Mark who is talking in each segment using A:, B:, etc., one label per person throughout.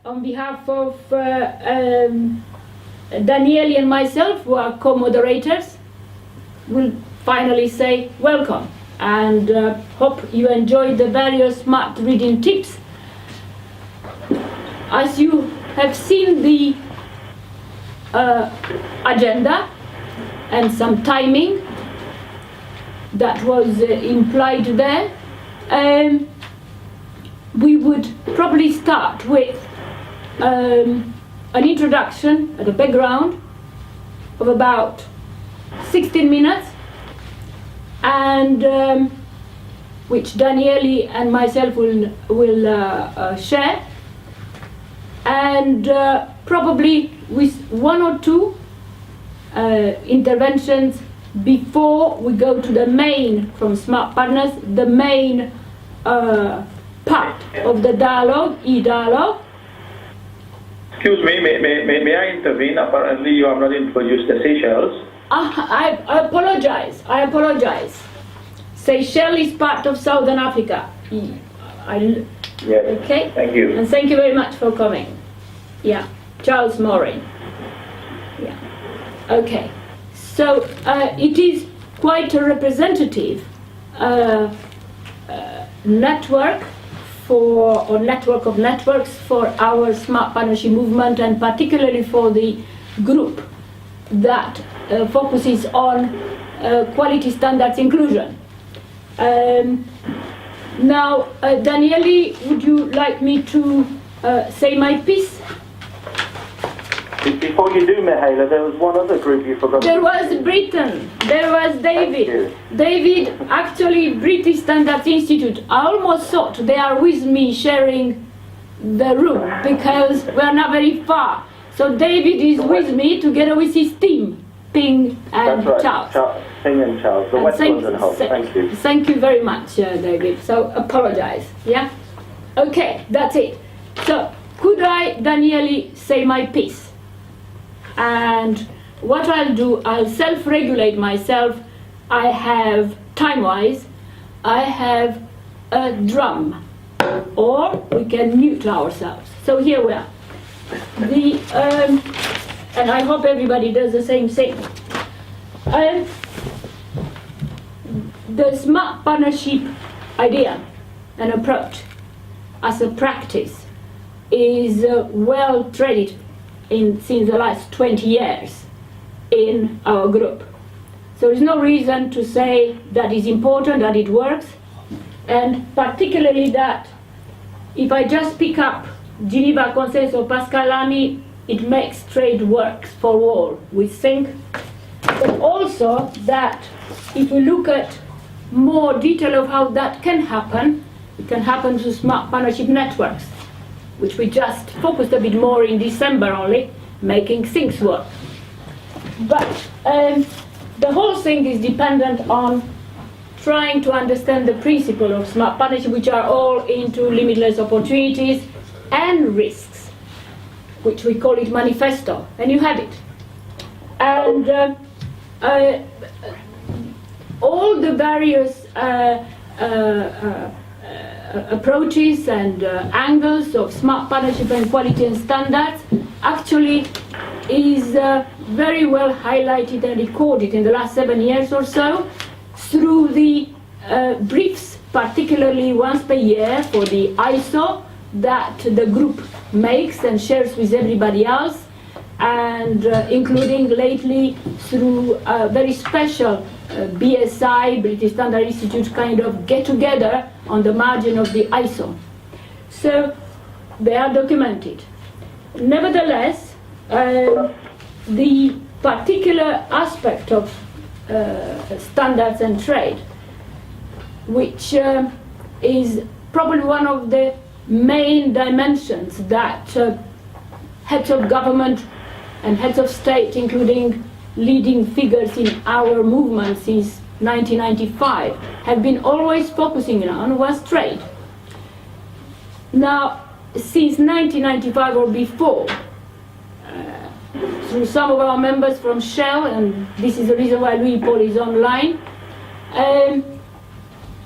A: on behalf of Daniele and myself, who are co-moderators, will finally say welcome and hope you enjoyed the various smart reading tips. As you have seen the agenda and some timing that was implied there, we would probably start with an introduction at a background of about 16 minutes, and which Daniele and myself will share, and probably with one or two interventions before we go to the main, from Smart Partners, the main part of the dialogue, e-dialogue.
B: Excuse me, may I intervene? Apparently you have not introduced the Seychelles.
A: I apologize. Seychelles is part of Southern Africa.
B: Yes,
A: okay?
B: Thank you.
A: And thank you very much for coming. Yeah, Charles Morin. Yeah, okay. So it is quite a representative network or network of networks for our Smart Partnership movement, and particularly for the group that focuses on quality standards inclusion. Now, Daniele, would you like me to say my piece?
C: Before you do, Mihaela, there was one other group you forgot.
A: There was Britain. There was David. David, actually, British Standards Institute. I almost thought they are with me sharing the room because we are not very far. So David is with me together with his team, Ping and
C: That's right.
A: Charles.
C: Ping and Charles, the West London Hub. Thank you.
A: Thank you very much, David. So apologize. Yeah? Okay, that's it. So could I, Daniele, say my piece? And what I'll do, I'll self-regulate myself. I have, time-wise, I have a drum, or we can mute ourselves. So here we are. And I hope everybody does the same thing. The Smart Partnership idea and approach as a practice is well treated since the last 20 years in our group. So there's no reason to say that is important, that it works, and particularly that if I just pick up Geneva Consensus or Pascal Lamy, it makes trade work for all, we think. But also that if we look at more detail of how that can happen, it can happen to Smart Partnership networks, which we just focused a bit more in December only, making things work. But the whole thing is dependent on trying to understand the principle of Smart Partnership, which are all into limitless opportunities and risks, which we call it manifesto, and you have it. And all the various approaches and angles of Smart Partnership and quality and standards actually is very well highlighted and recorded in the last 7 years or so through the briefs, particularly once per year for the ISO that the group makes and shares with everybody else, and including lately through a very special BSI, British Standard Institute, kind of get-together on the margin of the ISO. So they are documented. Nevertheless, the particular aspect of standards and trade, which is probably one of the main dimensions that heads of government and heads of state, including leading figures in our movement since 1995, have been always focusing on, was trade. Now, since 1995 or before, through some of our members from Shell, and this is the reason why Louis Paul is online,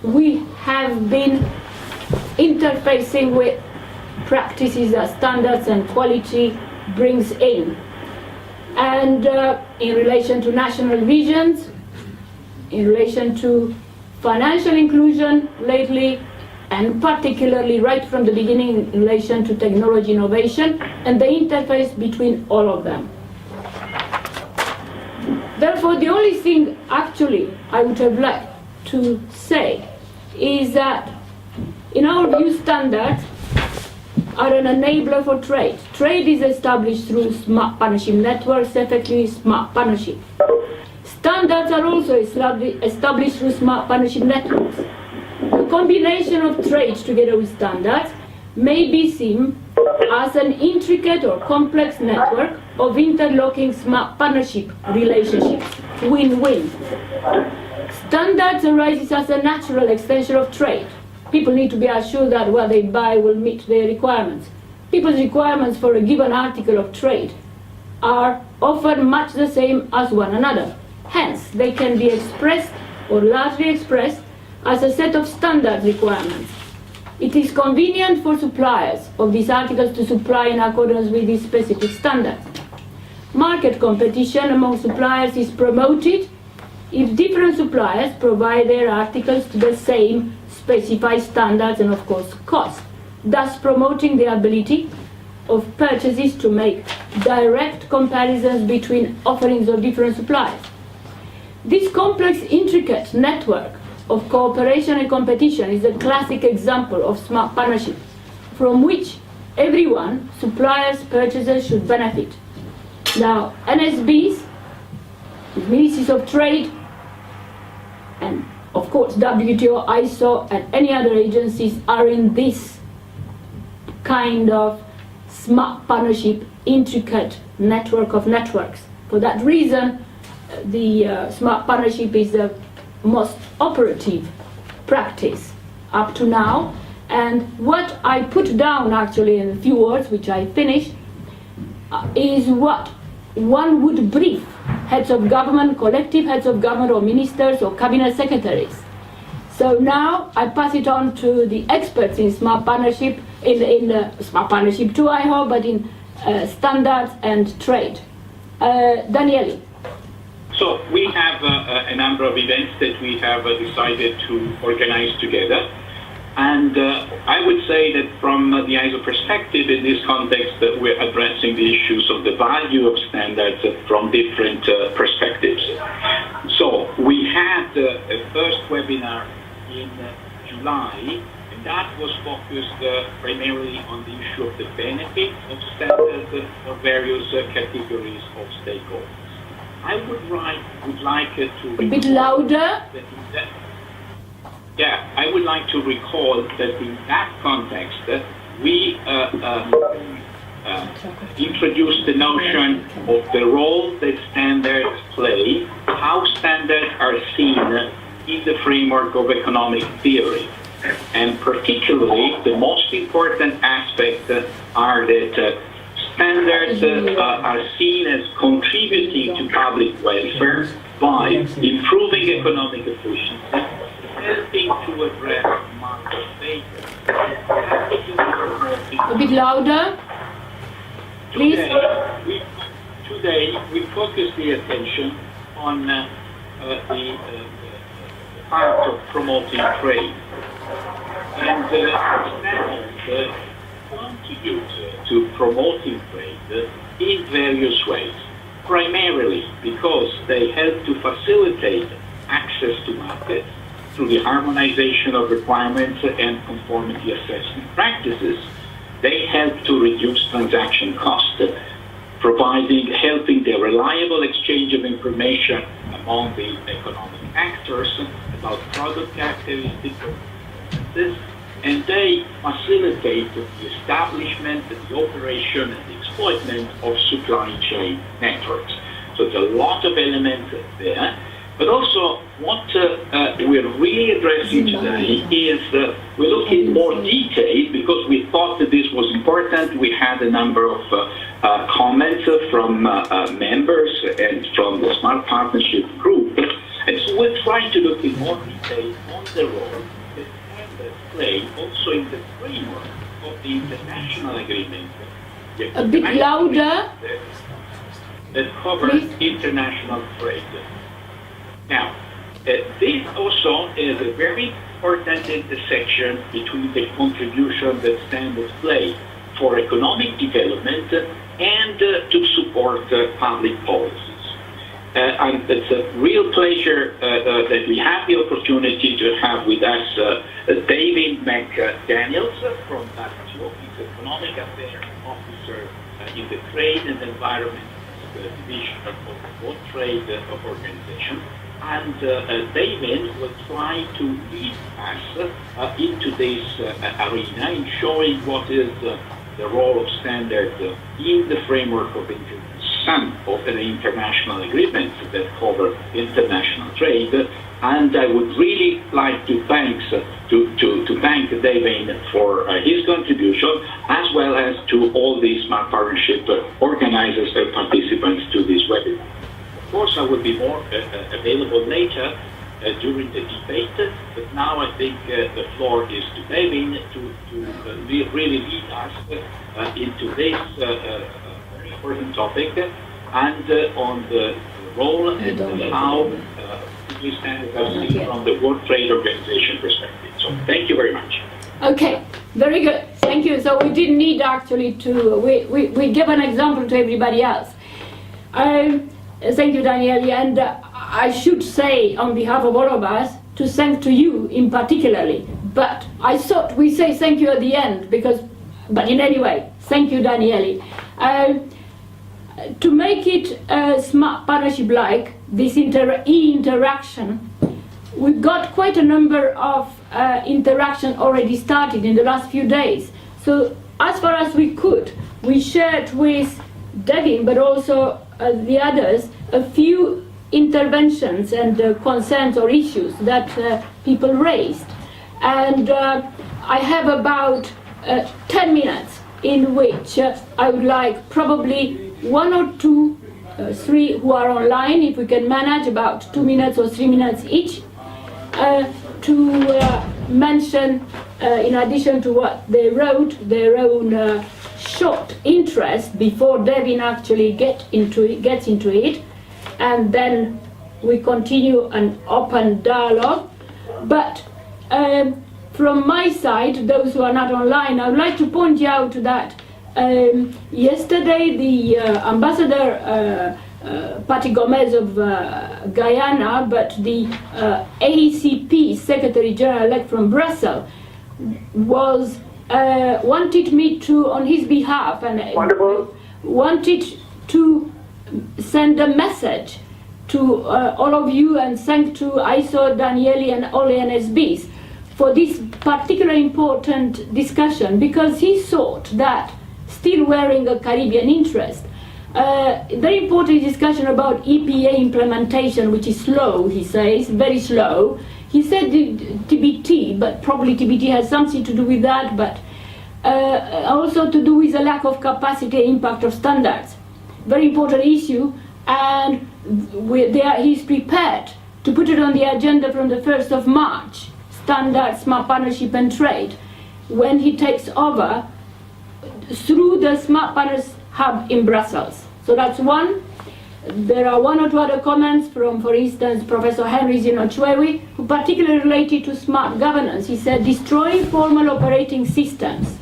A: we have been interfacing with practices that standards and quality brings in. And in relation to national visions, in relation to financial inclusion lately, and particularly right from the beginning in relation to technology innovation and the interface between all of them. Therefore, the only thing actually I would have liked to say is that in our view, standards are an enabler for trade. Trade is established through smart partnership networks, effectively smart partnership. Standards are also established through smart partnership networks. The combination of trade together with standards may be seen as an intricate or complex network of interlocking smart partnership relationships, win-win. Standards arises as a natural extension of trade. People need to be assured that what they buy will meet their requirements. People's requirements for a given article of trade are often much the same as one another. Hence, they can be expressed or largely expressed as a set of standard requirements. It is convenient for suppliers of these articles to supply in accordance with these specific standards. Market competition among suppliers is promoted if different suppliers provide their articles to the same specified standards and of course cost, thus promoting the ability of purchasers to make direct comparisons between offerings of different suppliers. This complex, intricate network of cooperation and competition is a classic example of smart partnership, from which everyone, suppliers, purchasers, should benefit. Now, NSBs, Ministries of Trade, and of course WTO, ISO, and any other agencies are in this kind of smart partnership, intricate network of networks. For that reason, the smart partnership is the most operative practice up to now. And what I put down actually in a few words, which I finished, is what one would brief heads of government, collective heads of government or ministers or cabinet secretaries. So now I pass it on to the experts in smart partnership, in smart partnership too I hope, but in standards and trade. Daniele.
D: So we have a number of events that we have decided to organize together. And I would say that from the ISO perspective, in this context, we're addressing the issues of the value of standards from different perspectives. So we had a first webinar in July, and that was focused primarily on the issue of the benefits of standards for various categories of stakeholders. I would like to
A: a bit louder.
D: I would like to recall that in that context, we introduced the notion of the role that standards play, how standards are seen in the framework of economic theory. And particularly, the most important aspects are that standards are seen as contributing to public welfare by improving economic efficiency, helping to address market failure.
A: A bit louder, please.
D: Today we focus the attention on the part of promoting trade. And standards contribute to promoting trade in various ways, primarily because they help to facilitate access to markets through the harmonization of requirements and conformity assessment practices. They help to reduce transaction costs, helping the reliable exchange of information among the economic actors about product characteristics, and they facilitate the establishment, the operation, and the exploitment of supply chain networks. So there's a lot of elements there. But also, what we're really addressing today is we look in more detail because we thought that this was important. We had a number of comments from members and from the Smart Partnership Group. And so we're trying to look in more detail on the role that standards play also in the framework of the international agreement.
A: A bit louder.
D: That covers
A: Please.
D: international trade. Now, this also is a very important intersection between the contribution that standards play for economic development and to support public policies. And it's a real pleasure that we have the opportunity to have with us David McDaniels from WTO, he's Economic Affairs Officer in the Trade and Environment Division of the World Trade Organization. And David will try to lead us into this arena in showing what is the role of standards in the framework of some of the international agreements that cover international trade. And I would really like to thank David for his contribution, as well as to all the Smart Partnership organizers and participants to this webinar. Of course, I will be more available later during the debate, but now I think the floor is to David to really lead us into this very important topic and on the role and how we stand from the World Trade Organization perspective. So thank you very much.
A: Okay, very good. Thank you. So we didn't need actually to, we give an example to everybody else. Thank you, Daniele, and I should say on behalf of all of us to thank to you in particularly, but I thought we say thank you at the end but in any way, thank you, Daniele. To make it a smart partnership like this interaction, we've got quite a number of interaction already started in the last few days. So as far as we could, we shared with Devin, but also the others, a few interventions and concerns or issues that people raised. And I have about 10 minutes in which I would like probably 1 or 2, 3 who are online, if we can manage about 2 minutes or 3 minutes each, to mention, in addition to what they wrote, their own short interest before Devin actually gets into it, and then we continue an open dialogue. But from my side, those who are not online, I would like to point out that yesterday the Ambassador Patti Gomez of Guyana, but the ACP Secretary General-elect from Brussels was wanted me to, on his behalf, and wanted to send a message to all of you and thank to ISO, Daniele and all NSBs for this particular important discussion, because he thought that, still wearing a Caribbean interest, very important discussion about EPA implementation, which is slow, he says, very slow. He said TBT, but probably TBT has something to do with that, but also to do with the lack of capacity and impact of standards. Very important issue, and he's prepared to put it on the agenda from the 1st of March, standards, smart partnership and trade, when he takes over through the Smart Partners Hub in Brussels. So that's one. There are 1 or 2 other comments from, for instance, Professor Henry Zinochwewi, who particularly related to smart governance. He said, destroying formal operating systems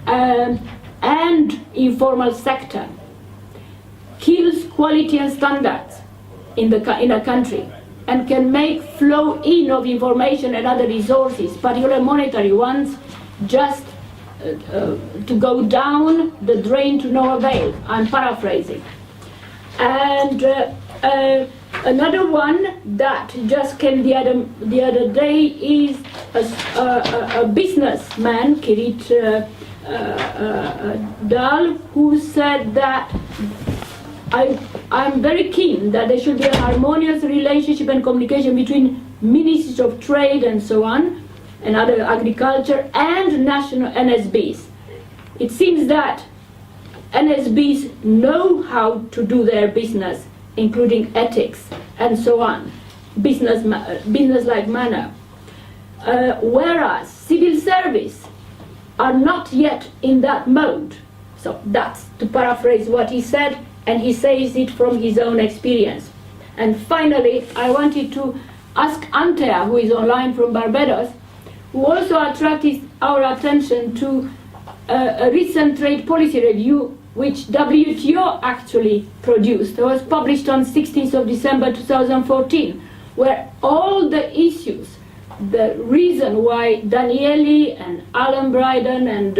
A: and informal sector kills quality and standards in a country and can make flow in of information and other resources, particularly monetary ones, just to go down the drain to no avail. I'm paraphrasing. And another one that just came the other day is a businessman, Kirit Dal, who said that I'm very keen that there should be a harmonious relationship and communication between ministries of trade and so on, and other agriculture, and national NSBs. It seems that NSBs know how to do their business, including ethics and so on, business-like manner. Whereas civil service are not yet in that mode. So that's to paraphrase what he said, and he says it from his own experience. And finally, I wanted to ask Antea, who is online from Barbados, who also attracted our attention to a recent trade policy review which WTO actually produced. It was published on 16th of December 2014, where all the issues, the reason why Danieli and Alan Bryden and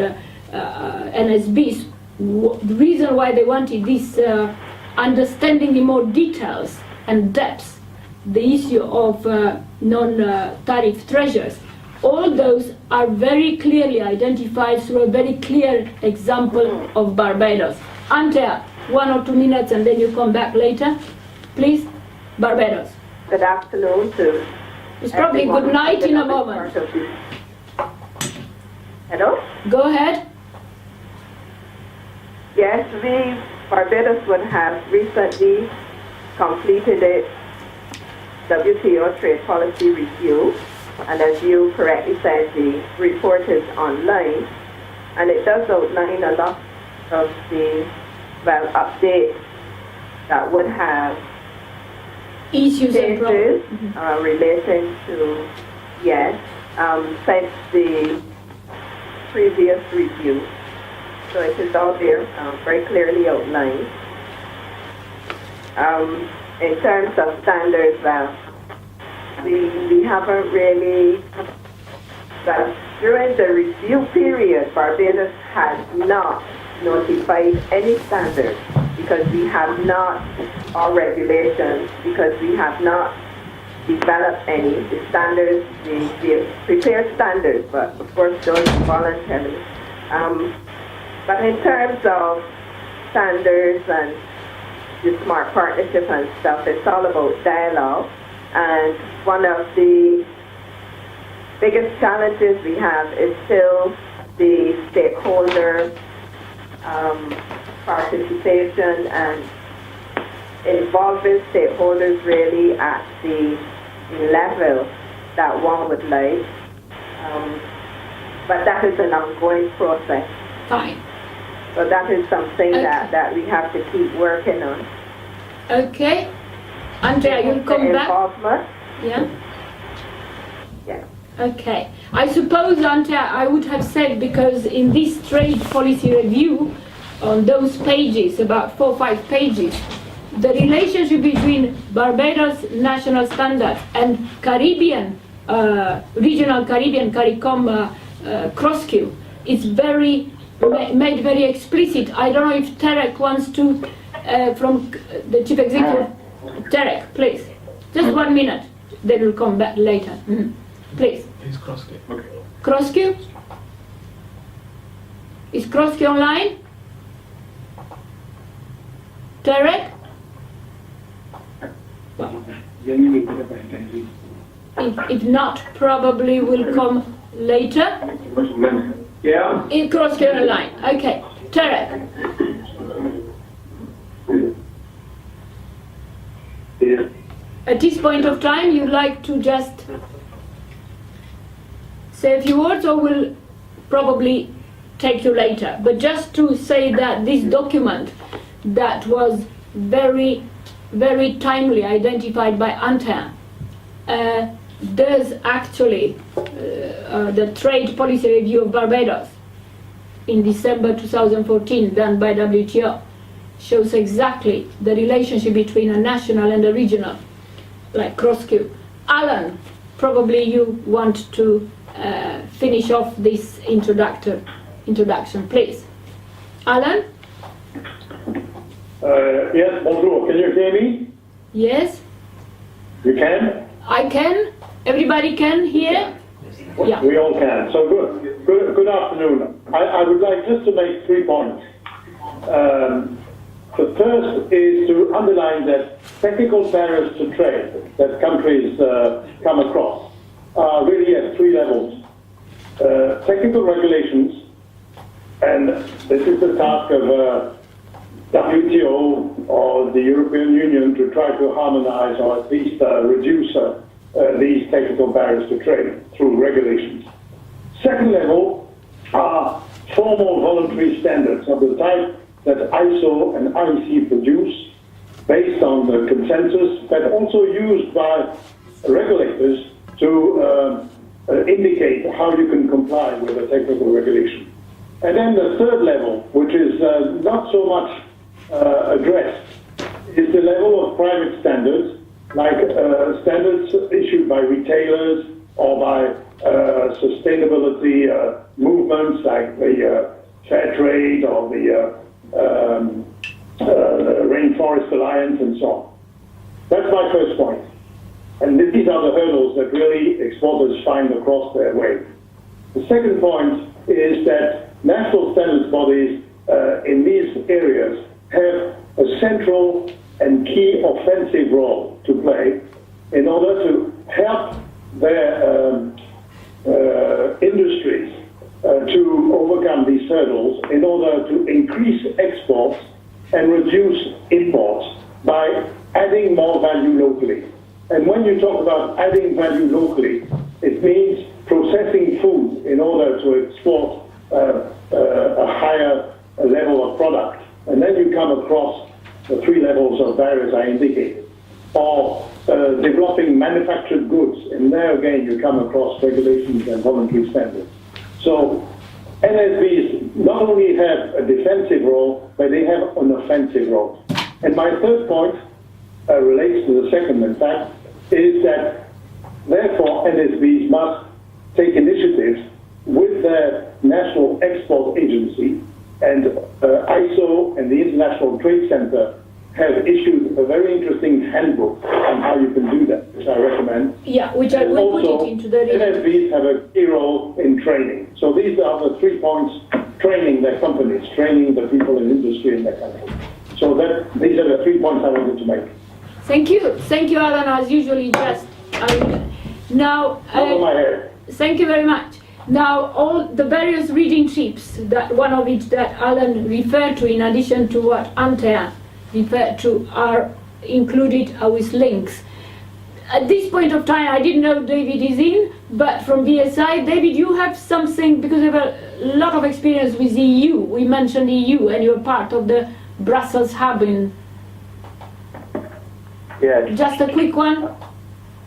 A: NSB, the reason why they wanted this understanding in more details and depth, the issue of non-tariff treasures, all those are very clearly identified through a very clear example of Barbados. Antea, 1 or 2 minutes and then you come back later. Please, Barbados.
E: Good afternoon to
A: It's probably
E: everyone
A: good night in a
E: who's been
A: moment.
E: part of this. Hello?
A: Go ahead.
E: Yes, Barbados would have recently completed its WTO trade policy review, and as you correctly said, the report is online, and it does outline a lot of the updates that would have
A: Issues and
E: changes
A: problems.
E: relating to, since the previous review. So it is all there, very clearly outlined. In terms of standards, we haven't really, during the review period, Barbados has not notified any standards because we have not, or regulations, because we have not developed any. The standards, they prepare standards, but of course those voluntarily. But in terms of standards and the smart partnership and stuff, it's all about dialogue. And one of the biggest challenges we have is still the stakeholder participation and involving stakeholders really at the level that one would like. But that is an ongoing process.
A: Fine.
E: So that is something
A: Okay.
E: that we have to keep working on.
A: Okay. Andrea, you'll come
E: The
A: back?
E: involvement,
A: Yeah?
E: yeah.
A: Okay. I suppose, Antea, I would have said, because in this trade policy review, on those pages, about 4 or 5 pages, the relationship between Barbados national standards and Caribbean, regional Caribbean CARICOM cross-queue is made very explicit. I don't know if Tarek wants to, from the chief executive. Tarek, please. Just 1 minute. Then we'll come back later. Please.
F: Please cross-queue.
B: Okay.
A: Cross-queue? Is cross-queue online? Tarek? Well, if not, probably will come later.
B: Yeah.
A: In cross-queue online. Okay. Tarek. At this point of time, you'd like to just say a few words, or we'll probably take you later. But just to say that this document that was very, very timely identified by Antea does actually, the trade policy review of Barbados in December 2014 done by WTO shows exactly the relationship between a national and a regional, like cross-queue. Alan, probably you want to finish off this introduction, please. Alan?
B: Yes, bonjour. Can you hear me?
A: Yes?
B: You can?
A: I can? Everybody can hear? Yeah.
B: We all can. So good afternoon. I would like just to make 3 points. The first is to underline that technical barriers to trade that countries come across are really at 3 levels. Technical regulations, and this is the task of WTO or the European Union to try to harmonize or at least reduce these technical barriers to trade through regulations. Second level are formal voluntary standards of the type that ISO and IEC produce, based on the consensus, but also used by regulators to indicate how you can comply with a technical regulation. And then the third level, which is not so much addressed, is the level of private standards, like standards issued by retailers or by sustainability movements like the Fair Trade or the Rainforest Alliance and so on. That's my first point. And these are the hurdles that really exporters find across their way. The second point is that national standards bodies in these areas have a central and key offensive role to play in order to help their industries to overcome these hurdles, in order to increase exports and reduce imports by adding more value locally. And when you talk about adding value locally, it means processing food in order to export a higher level of product. And then you come across the three levels of barriers I indicated. Or developing manufactured goods, and there again you come across regulations and voluntary standards. So NSBs not only have a defensive role, but they have an offensive role. And my third point relates to the second, in fact, is that therefore NSBs must take initiatives with their national export agency, and ISO and the International Trade Center have issued a very interesting handbook on how you can do that, which I recommend.
A: Yeah, which I will put it into the
B: NSBs have a key role in training. So these are the 3 points: training their companies, training the people in industry in their country. So these are the 3 points I wanted to make.
A: Thank you, Alan. As usually, just now.
B: Over my head.
A: Thank you very much. Now, all the various reading trips, that one of which that Alan referred to, in addition to what Ante referred to, are included with links. At this point of time, I didn't know David is in, but from BSI, David, you have something, because you have a lot of experience with the EU. We mentioned EU, and you're part of the Brussels hub in.
C: Yeah.
A: Just a quick one.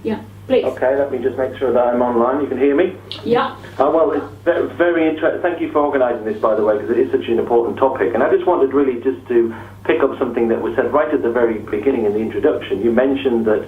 A: Yeah, please.
C: Okay, let me just make sure that I'm online. You can hear me?
A: Yeah.
C: Well, it's very interesting. Thank you for organising this, by the way, because it is such an important topic. And I just wanted really just to pick up something that was said right at the very beginning in the introduction. You mentioned that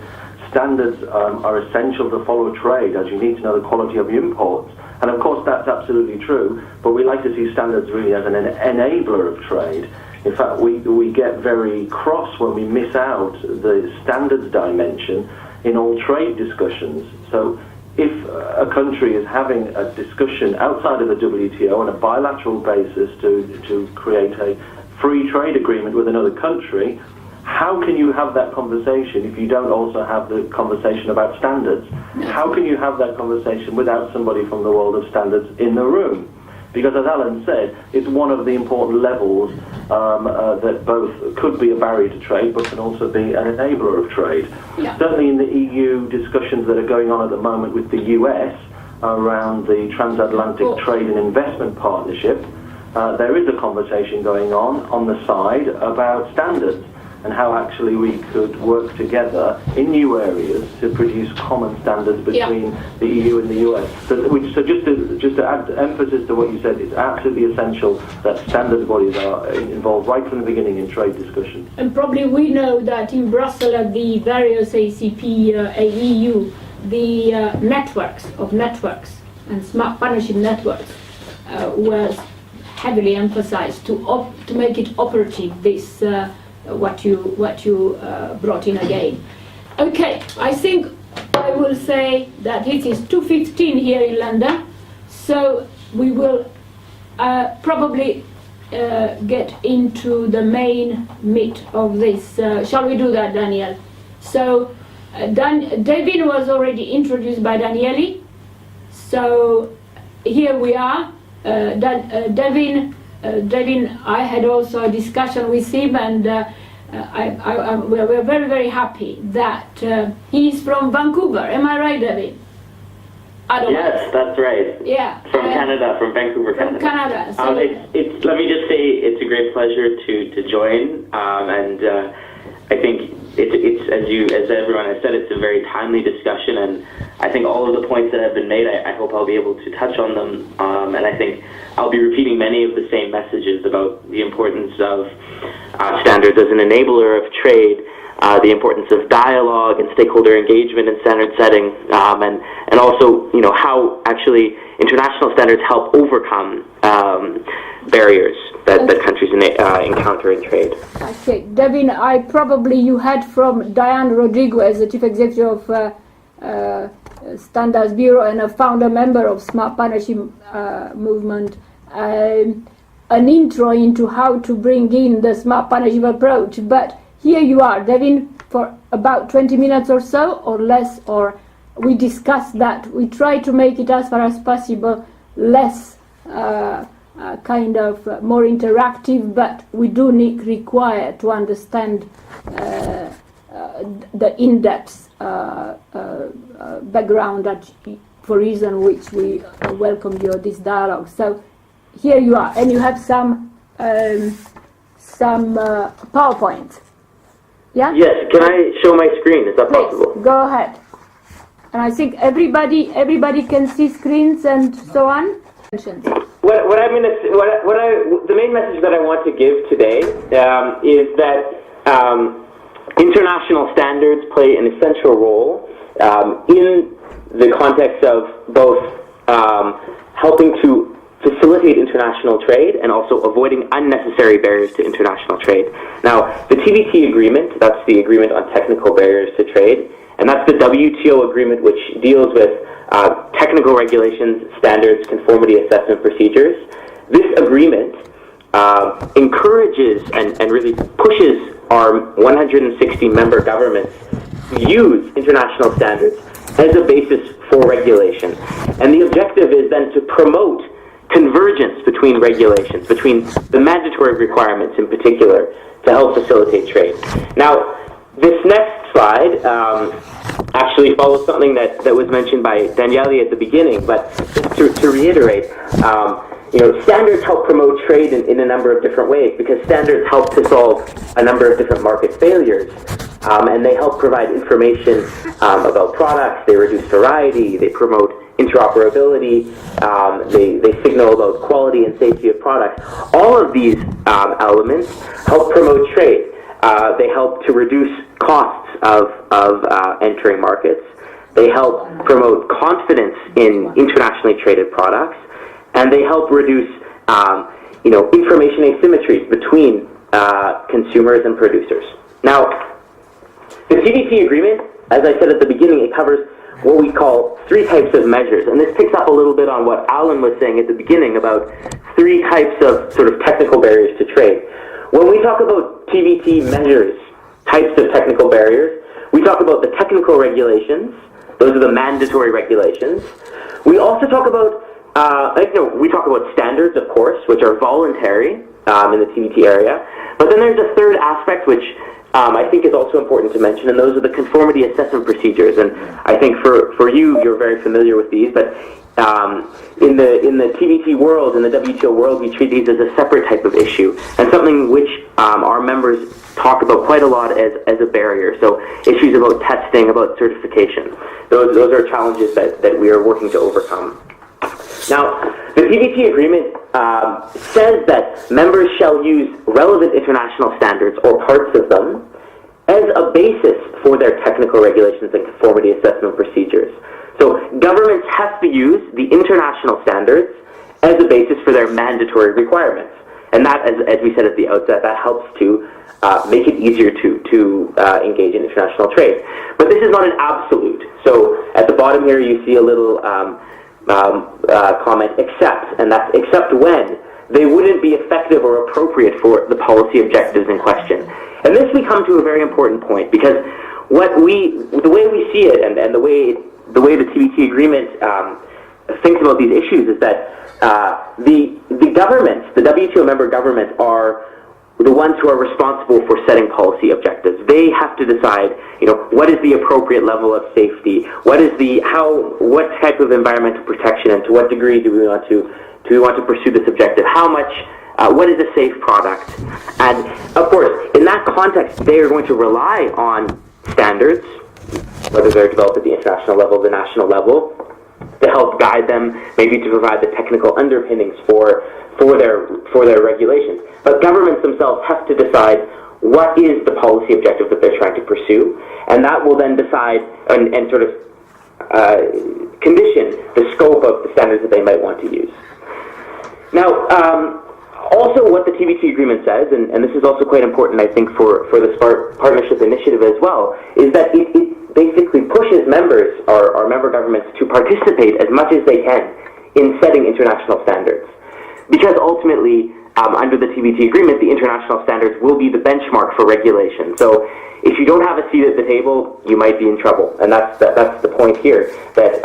C: standards are essential to follow trade, as you need to know the quality of your imports. And of course, that's absolutely true. But we like to see standards really as an enabler of trade. In fact, we get very cross when we miss out the standards dimension in all trade discussions. So if a country is having a discussion outside of the WTO on a bilateral basis to create a free trade agreement with another country, how can you have that conversation if you don't also have the conversation about standards? How can you have that conversation without somebody from the world of standards in the room? Because as Alan said, it's one of the important levels that both could be a barrier to trade, but can also be an enabler of trade.
A: Yeah.
C: Certainly in the EU discussions that are going on at the moment with the US around the Transatlantic Trade and Investment Partnership, there is a conversation going on the side about standards and how actually we could work together in new areas to produce common standards between the EU and the US. So just to add emphasis to what you said, it's absolutely essential that standards bodies are involved right from the beginning in trade discussions.
A: And probably we know that in Brussels at the various ACP, EU, the networks and smart partnership networks was heavily emphasized to make it operative, this what you brought in again. Okay, I think I will say that it is 2:15 here in London, so we will probably get into the main meat of this. Shall we do that, Daniel? So David was already introduced by Daniele, so here we are. Devin, I had also a discussion with him, and we're very, very happy that he's from Vancouver. Am I right, Devin?
F: Yes, that's right.
A: Yeah.
F: From Canada, from Vancouver,
A: From Canada. So
F: it's let me just say it's a great pleasure to join, and I think it's as everyone has said, it's a very timely discussion, and I think all of the points that have been made, I hope I'll be able to touch on them, and I think I'll be repeating many of the same messages about the importance of standards as an enabler of trade, the importance of dialogue and stakeholder engagement in standard setting, and also, you know, how actually international standards help overcome barriers that countries encounter in trade.
A: Okay, Devin, you had from Diane Rodriguez, the Chief Executive of Standards Bureau and a founder member of Smart Partnership Movement, an intro into how to bring in the Smart Partnership approach. But here you are, Devin, for about 20 minutes or so, or less, or we discussed that. We try to make it as far as possible less kind of more interactive, but we do require to understand the in-depth background that, for reason which we welcome you this dialogue. So here you are, and you have some PowerPoint. Yeah?
F: Yes, can I show my screen? Is that
A: Please,
F: possible?
A: go ahead. And I think everybody can see screens and so on.
F: What I'm going to, the main message that I want to give today is that international standards play an essential role in the context of both helping to facilitate international trade and also avoiding unnecessary barriers to international trade. Now, the TBT agreement, that's the agreement on technical barriers to trade, and that's the WTO agreement which deals with technical regulations, standards, conformity assessment procedures. This agreement encourages and really pushes our 160 member governments to use international standards as a basis for regulation. And the objective is then to promote convergence between regulations, between the mandatory requirements in particular, to help facilitate trade. Now, this next slide actually follows something that was mentioned by Daniele at the beginning, but just to reiterate, you know, standards help promote trade in a number of different ways, because standards help to solve a number of different market failures, and they help provide information about products, they reduce variety, they promote interoperability, they signal about quality and safety of products. All of these elements help promote trade. They help to reduce costs of entering markets. They help promote confidence in internationally traded products, and they help reduce, you know, information asymmetries between consumers and producers. Now, the TBT agreement, as I said at the beginning, it covers what we call 3 types of measures, and this picks up a little bit on what Alan was saying at the beginning about 3 types of sort of technical barriers to trade. When we talk about TBT measures, types of technical barriers, we talk about the technical regulations. Those are the mandatory regulations. We also talk about, we talk about standards, of course, which are voluntary in the TBT area. But then there's a third aspect which I think is also important to mention, and those are the conformity assessment procedures. And I think for you, you're very familiar with these, but in the TBT world, in the WTO world, we treat these as a separate type of issue, and something which our members talk about quite a lot as a barrier. So issues about testing, about certification. Those are challenges that we are working to overcome. Now, the TBT agreement says that members shall use relevant international standards or parts of them as a basis for their technical regulations and conformity assessment procedures. So governments have to use the international standards as a basis for their mandatory requirements. And that, as we said at the outset, that helps to make it easier to engage in international trade. But this is not an absolute. So at the bottom here you see a little comment, except, and that's except when they wouldn't be effective or appropriate for the policy objectives in question. And this we come to a very important point, because the way we see it, and the way the TBT agreement thinks about these issues is that the governments, the WTO member governments, are the ones who are responsible for setting policy objectives. They have to decide, what is the appropriate level of safety? What type of environmental protection, and to what degree do we want to pursue this objective? How much? What is a safe product? And of course, in that context, they are going to rely on standards, whether they're developed at the international level, the national level, to help guide them, maybe to provide the technical underpinnings for their regulations. But governments themselves have to decide what is the policy objective that they're trying to pursue, and that will then decide and sort of condition the scope of the standards that they might want to use. Now, also what the TBT agreement says, and this is also quite important, I think, for the partnership initiative as well, is that it basically pushes members or member governments to participate as much as they can in setting international standards. Because ultimately, under the TBT agreement, the international standards will be the benchmark for regulation. So if you don't have a seat at the table, you might be in trouble. And that's the point here, that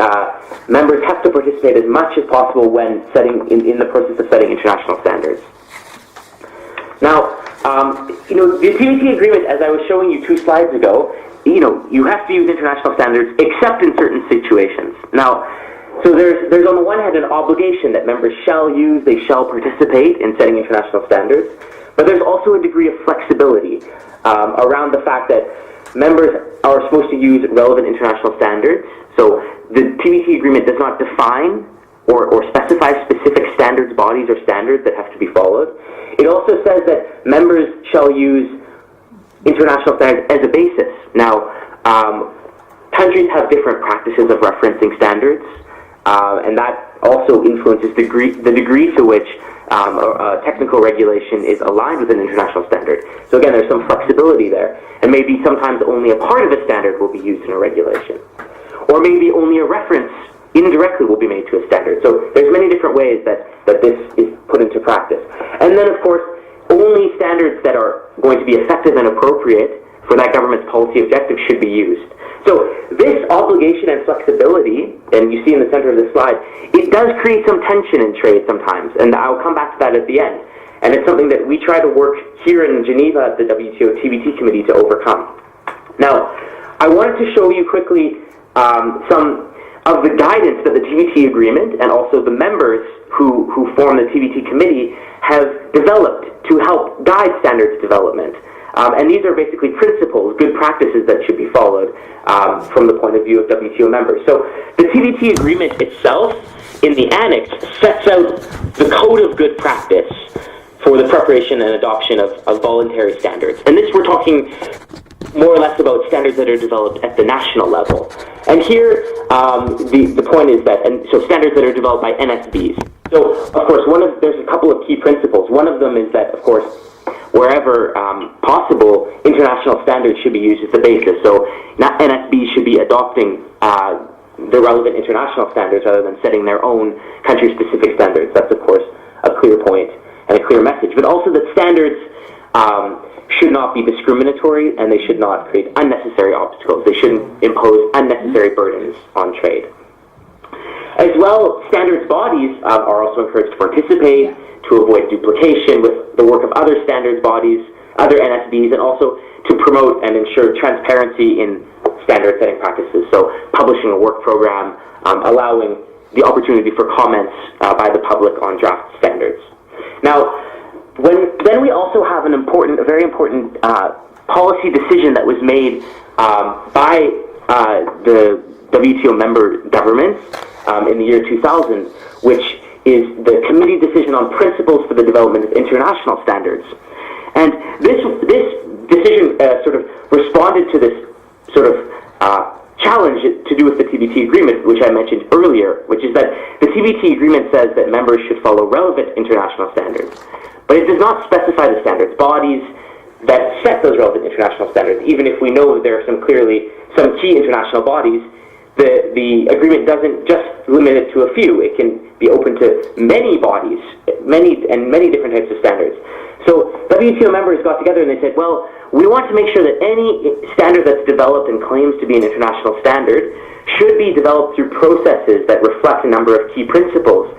F: members have to participate as much as possible when setting in the process of setting international standards. Now, the TBT agreement, as I was showing you 2 slides ago, you have to use international standards except in certain situations. Now, so there's on the one hand an obligation that members shall use, they shall participate in setting international standards, but there's also a degree of flexibility around the fact that members are supposed to use relevant international standards. So the TBT agreement does not define or specify specific standards bodies or standards that have to be followed. It also says that members shall use international standards as a basis. Now, countries have different practices of referencing standards, and that also influences the degree to which technical regulation is aligned with an international standard. So again, there's some flexibility there, and maybe sometimes only a part of a standard will be used in a regulation, or maybe only a reference indirectly will be made to a standard. So there's many different ways that this is put into practice. And then, of course, only standards that are going to be effective and appropriate for that government's policy objective should be used. So this obligation and flexibility, and you see in the center of the slide, it does create some tension in trade sometimes, and I'll come back to that at the end. And it's something that we try to work here in Geneva at the WTO TBT committee to overcome. Now, I wanted to show you quickly some of the guidance that the TBT agreement and also the members who form the TBT committee have developed to help guide standards development. And these are basically principles, good practices that should be followed from the point of view of WTO members. So the TBT agreement itself, in the annex, sets out the code of good practice for the preparation and adoption of voluntary standards. And this we're talking more or less about standards that are developed at the national level. And here, the point is that, and so standards that are developed by NSBs. So, of course, there's a couple of key principles. One of them is that, of course, wherever possible, international standards should be used as the basis. So NSBs should be adopting the relevant international standards rather than setting their own country-specific standards. That's, of course, a clear point and a clear message. But also that standards should not be discriminatory, and they should not create unnecessary obstacles. They shouldn't impose unnecessary burdens on trade. As well, standards bodies are also encouraged to participate, to avoid duplication with the work of other standards bodies, other NSBs, and also to promote and ensure transparency in standard setting practices. So publishing a work program, allowing the opportunity for comments by the public on draft standards. Now, then we also have a very important policy decision that was made by the WTO member governments in the year 2000, which is the Committee Decision on Principles for the Development of International Standards. And this decision sort of responded to this sort of challenge to do with the TBT agreement, which I mentioned earlier, which is that the TBT agreement says that members should follow relevant international standards. But it does not specify the standards bodies that set those relevant international standards. Even if we know that there are some key international bodies, the agreement doesn't just limit it to a few. It can be open to many bodies, many different types of standards. So WTO members got together and they said, well, we want to make sure that any standard that's developed and claims to be an international standard should be developed through processes that reflect a number of key principles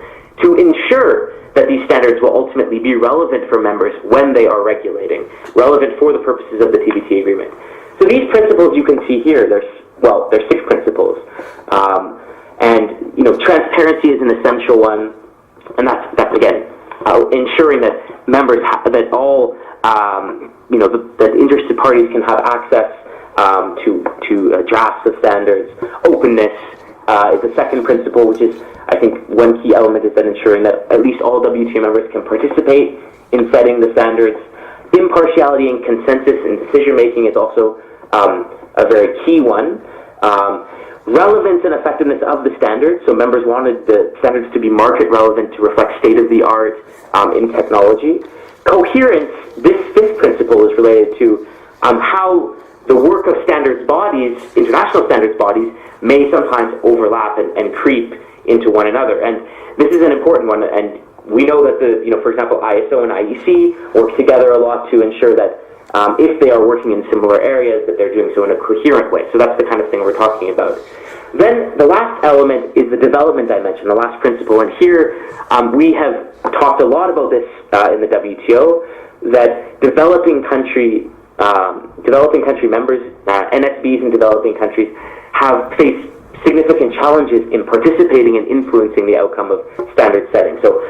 F: to ensure that these standards will ultimately be relevant for members when they are regulating, relevant for the purposes of the TBT agreement. So these principles you can see here, there's 6 principles. And, transparency is an essential one, and that's again, ensuring that members, that all, that interested parties can have access to drafts of standards. Openness is the second principle, which is, I think, one key element is that ensuring that at least all WTO members can participate in setting the standards. Impartiality and consensus in decision-making is also a very key one. Relevance and effectiveness of the standards. So members wanted the standards to be market relevant to reflect state-of-the-art in technology. Coherence, this 5th principle is related to how the work of standards bodies, international standards bodies, may sometimes overlap and creep into one another. And this is an important one, and we know that for example, ISO and IEC work together a lot to ensure that if they are working in similar areas, that they're doing so in a coherent way. So that's the kind of thing we're talking about. Then the last element is the development dimension, the last principle. And here we have talked a lot about this in the WTO, that developing country members, NSBs in developing countries, have faced significant challenges in participating and influencing the outcome of standard setting. So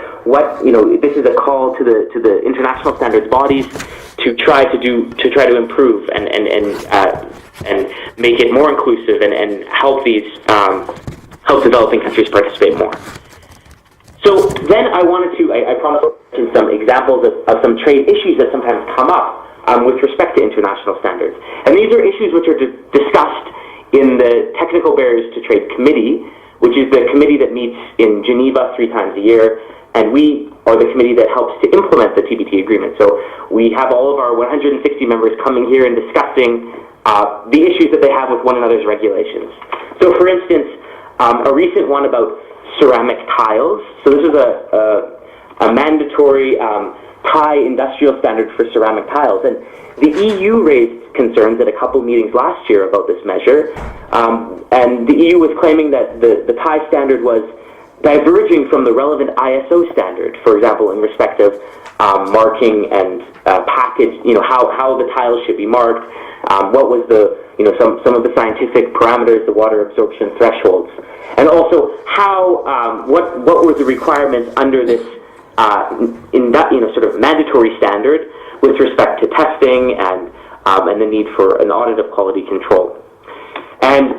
F: this is a call to the international standards bodies to try to improve and make it more inclusive and help help developing countries participate more. So then I promised some examples of some trade issues that sometimes come up with respect to international standards. And these are issues which are discussed in the Technical Barriers to Trade Committee, which is the committee that meets in Geneva 3 times a year, and we are the committee that helps to implement the TBT agreement. So we have all of our 160 members coming here and discussing the issues that they have with one another's regulations. So for instance, a recent one about ceramic tiles. So this is a mandatory Thai industrial standard for ceramic tiles. And the EU raised concerns at a couple meetings last year about this measure, and the EU was claiming that the Thai standard was diverging from the relevant ISO standard, for example, in respect of marking and package, how the tiles should be marked, what was some of the scientific parameters, the water absorption thresholds, and also how what were the requirements under this sort of mandatory standard with respect to testing and the need for an audit of quality control. And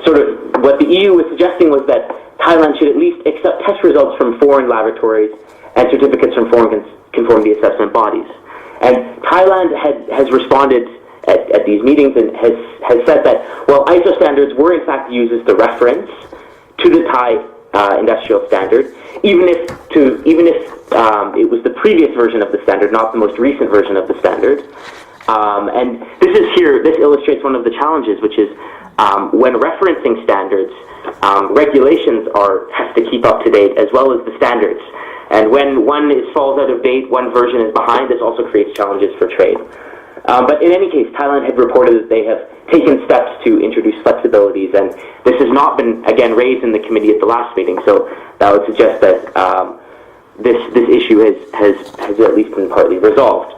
F: sort of what the EU was suggesting was that Thailand should at least accept test results from foreign laboratories and certificates from foreign conformity assessment bodies. And Thailand has responded at these meetings and has said that, well, ISO standards were in fact used as the reference to the Thai industrial standard, even if it was the previous version of the standard, not the most recent version of the standard. And this illustrates one of the challenges, which is when referencing standards, regulations have to keep up to date as well as the standards. And when one falls out of date, one version is behind, this also creates challenges for trade. But in any case, Thailand had reported that they have taken steps to introduce flexibilities, and this has not been, again, raised in the committee at the last meeting, so that would suggest that this issue has at least been partly resolved.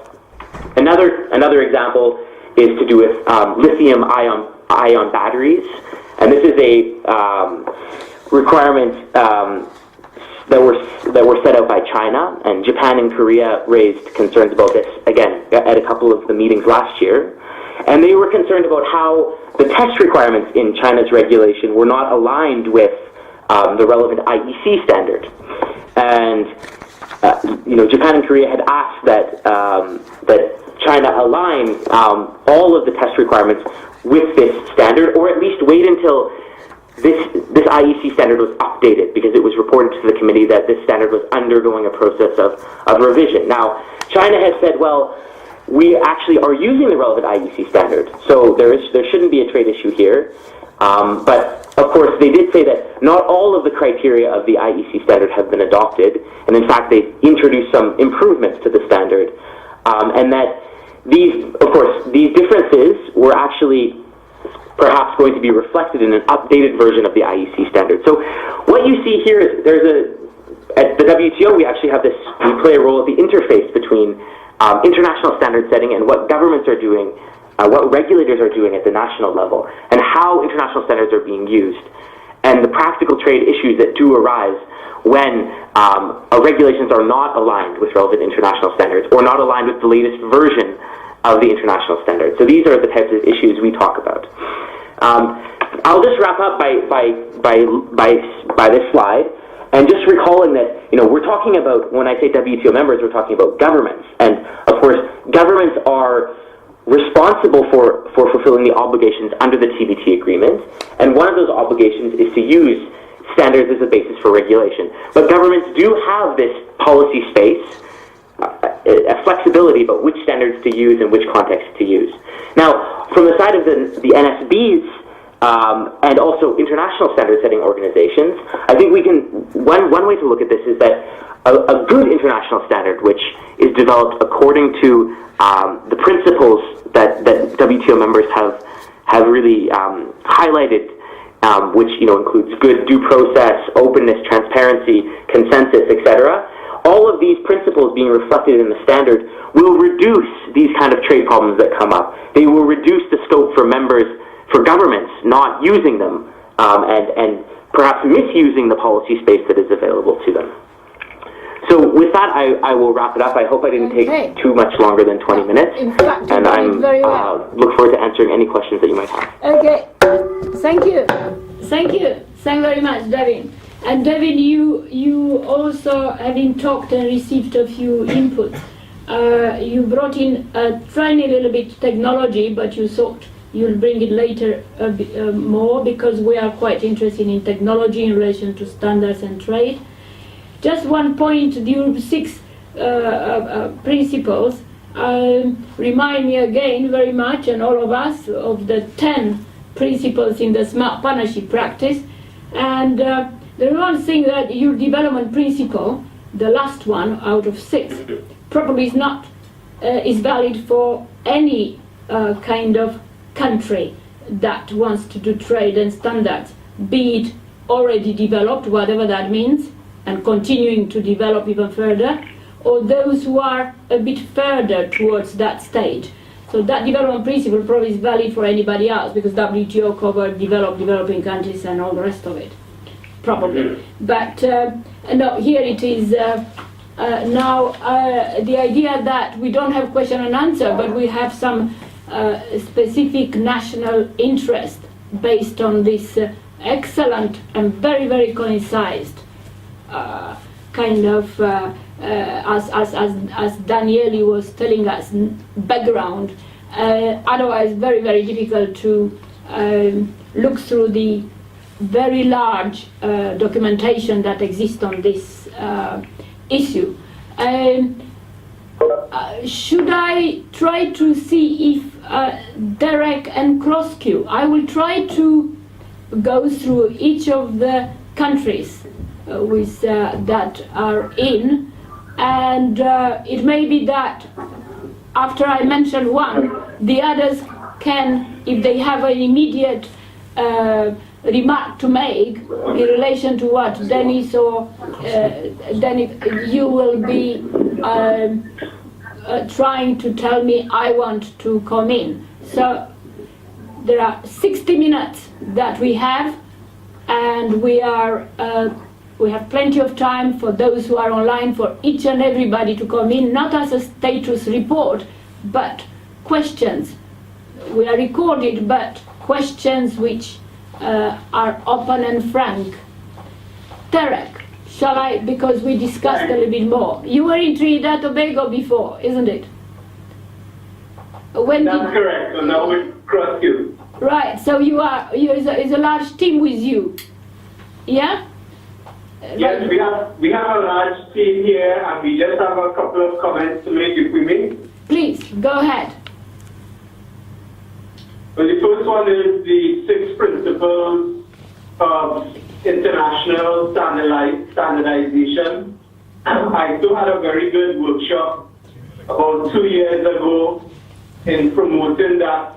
F: Another example is to do with lithium-ion batteries, and this is a requirement that were set out by China, and Japan and Korea raised concerns about this, again, at a couple of the meetings last year. And they were concerned about how the test requirements in China's regulation were not aligned with the relevant IEC standard. And Japan and Korea had asked that China align all of the test requirements with this standard, or at least wait until this IEC standard was updated, because it was reported to the committee that this standard was undergoing a process of revision. Now, China has said, well, we actually are using the relevant IEC standard, so there shouldn't be a trade issue here. But of course, they did say that not all of the criteria of the IEC standard have been adopted, and in fact, they introduced some improvements to the standard, and that these differences were actually perhaps going to be reflected in an updated version of the IEC standard. So what you see here is there's at the WTO, we actually have this, we play a role at the interface between international standard setting and what governments are doing, what regulators are doing at the national level, and how international standards are being used, and the practical trade issues that do arise when regulations are not aligned with relevant international standards or not aligned with the latest version of the international standards. So these are the types of issues we talk about. I'll just wrap up by this slide, and just recalling that, we're talking about, when I say WTO members, we're talking about governments. And of course, governments are responsible for fulfilling the obligations under the TBT agreement. And one of those obligations is to use standards as a basis for regulation. But governments do have this policy space, a flexibility about which standards to use and which context to use. Now, from the side of the NSBs, and also international standard setting organizations, I think we can, one way to look at this is that a good international standard, which is developed according to the principles that WTO members have really highlighted, which includes good due process, openness, transparency, consensus, etc. All of these principles being reflected in the standard will reduce these kind of trade problems that come up. They will reduce the scope for governments not using them and perhaps misusing the policy space that is available to them. So with that, I will wrap it up. I hope I didn't take too much longer than 20 minutes.
A: In fact,
F: and I
A: very well.
F: Look forward to answering any questions that you might have.
A: Okay, thank you. Thank you very much, Devin. And Devin, you also, having talked and received a few inputs, you brought in a tiny little bit technology, but you thought you'll bring it later a bit, more, because we are quite interested in technology in relation to standards and trade. Just one point, the 6 principles remind me again very much, and all of us, of the 10 principles in the smart partnership practice. And the one thing that your development principle, the last one out of 6, probably is valid for any kind of country that wants to do trade and standards, be it already developed, whatever that means, and continuing to develop even further, or those who are a bit further towards that stage. So that development principle probably is valid for anybody else, because WTO covered developing countries and all the rest of it, probably. But no, here it is now the idea that we don't have question and answer, but we have some specific national interest based on this excellent and very, very concised kind of, as Daniele was telling us, background. Otherwise, very, very difficult to look through the very large documentation that exists on this issue. Should I try to see if Derek and Croskew, I will try to go through each of the countries that are in, and it may be that after I mention one, the others can, if they have an immediate remark to make in relation to what Dennis or Dennis, you will be trying to tell me I want to come in. So there are 60 minutes that we have, and we have plenty of time for those who are online, for each and everybody to come in, not as a status report, but questions. We are recorded, but questions which are open and frank. Derek, shall I, because we discussed a little bit more. You were in Trinidad and Tobago before, isn't it?
B: That's correct, so now we cross you.
A: Right, so is a large team with you, yeah?
B: Yes, we have a large team here, and we just have a couple of comments to make, if we may.
A: Please, go ahead.
B: Well, the first one is the 6 principles of international standardization. I too had a very good workshop about 2 years ago in promoting that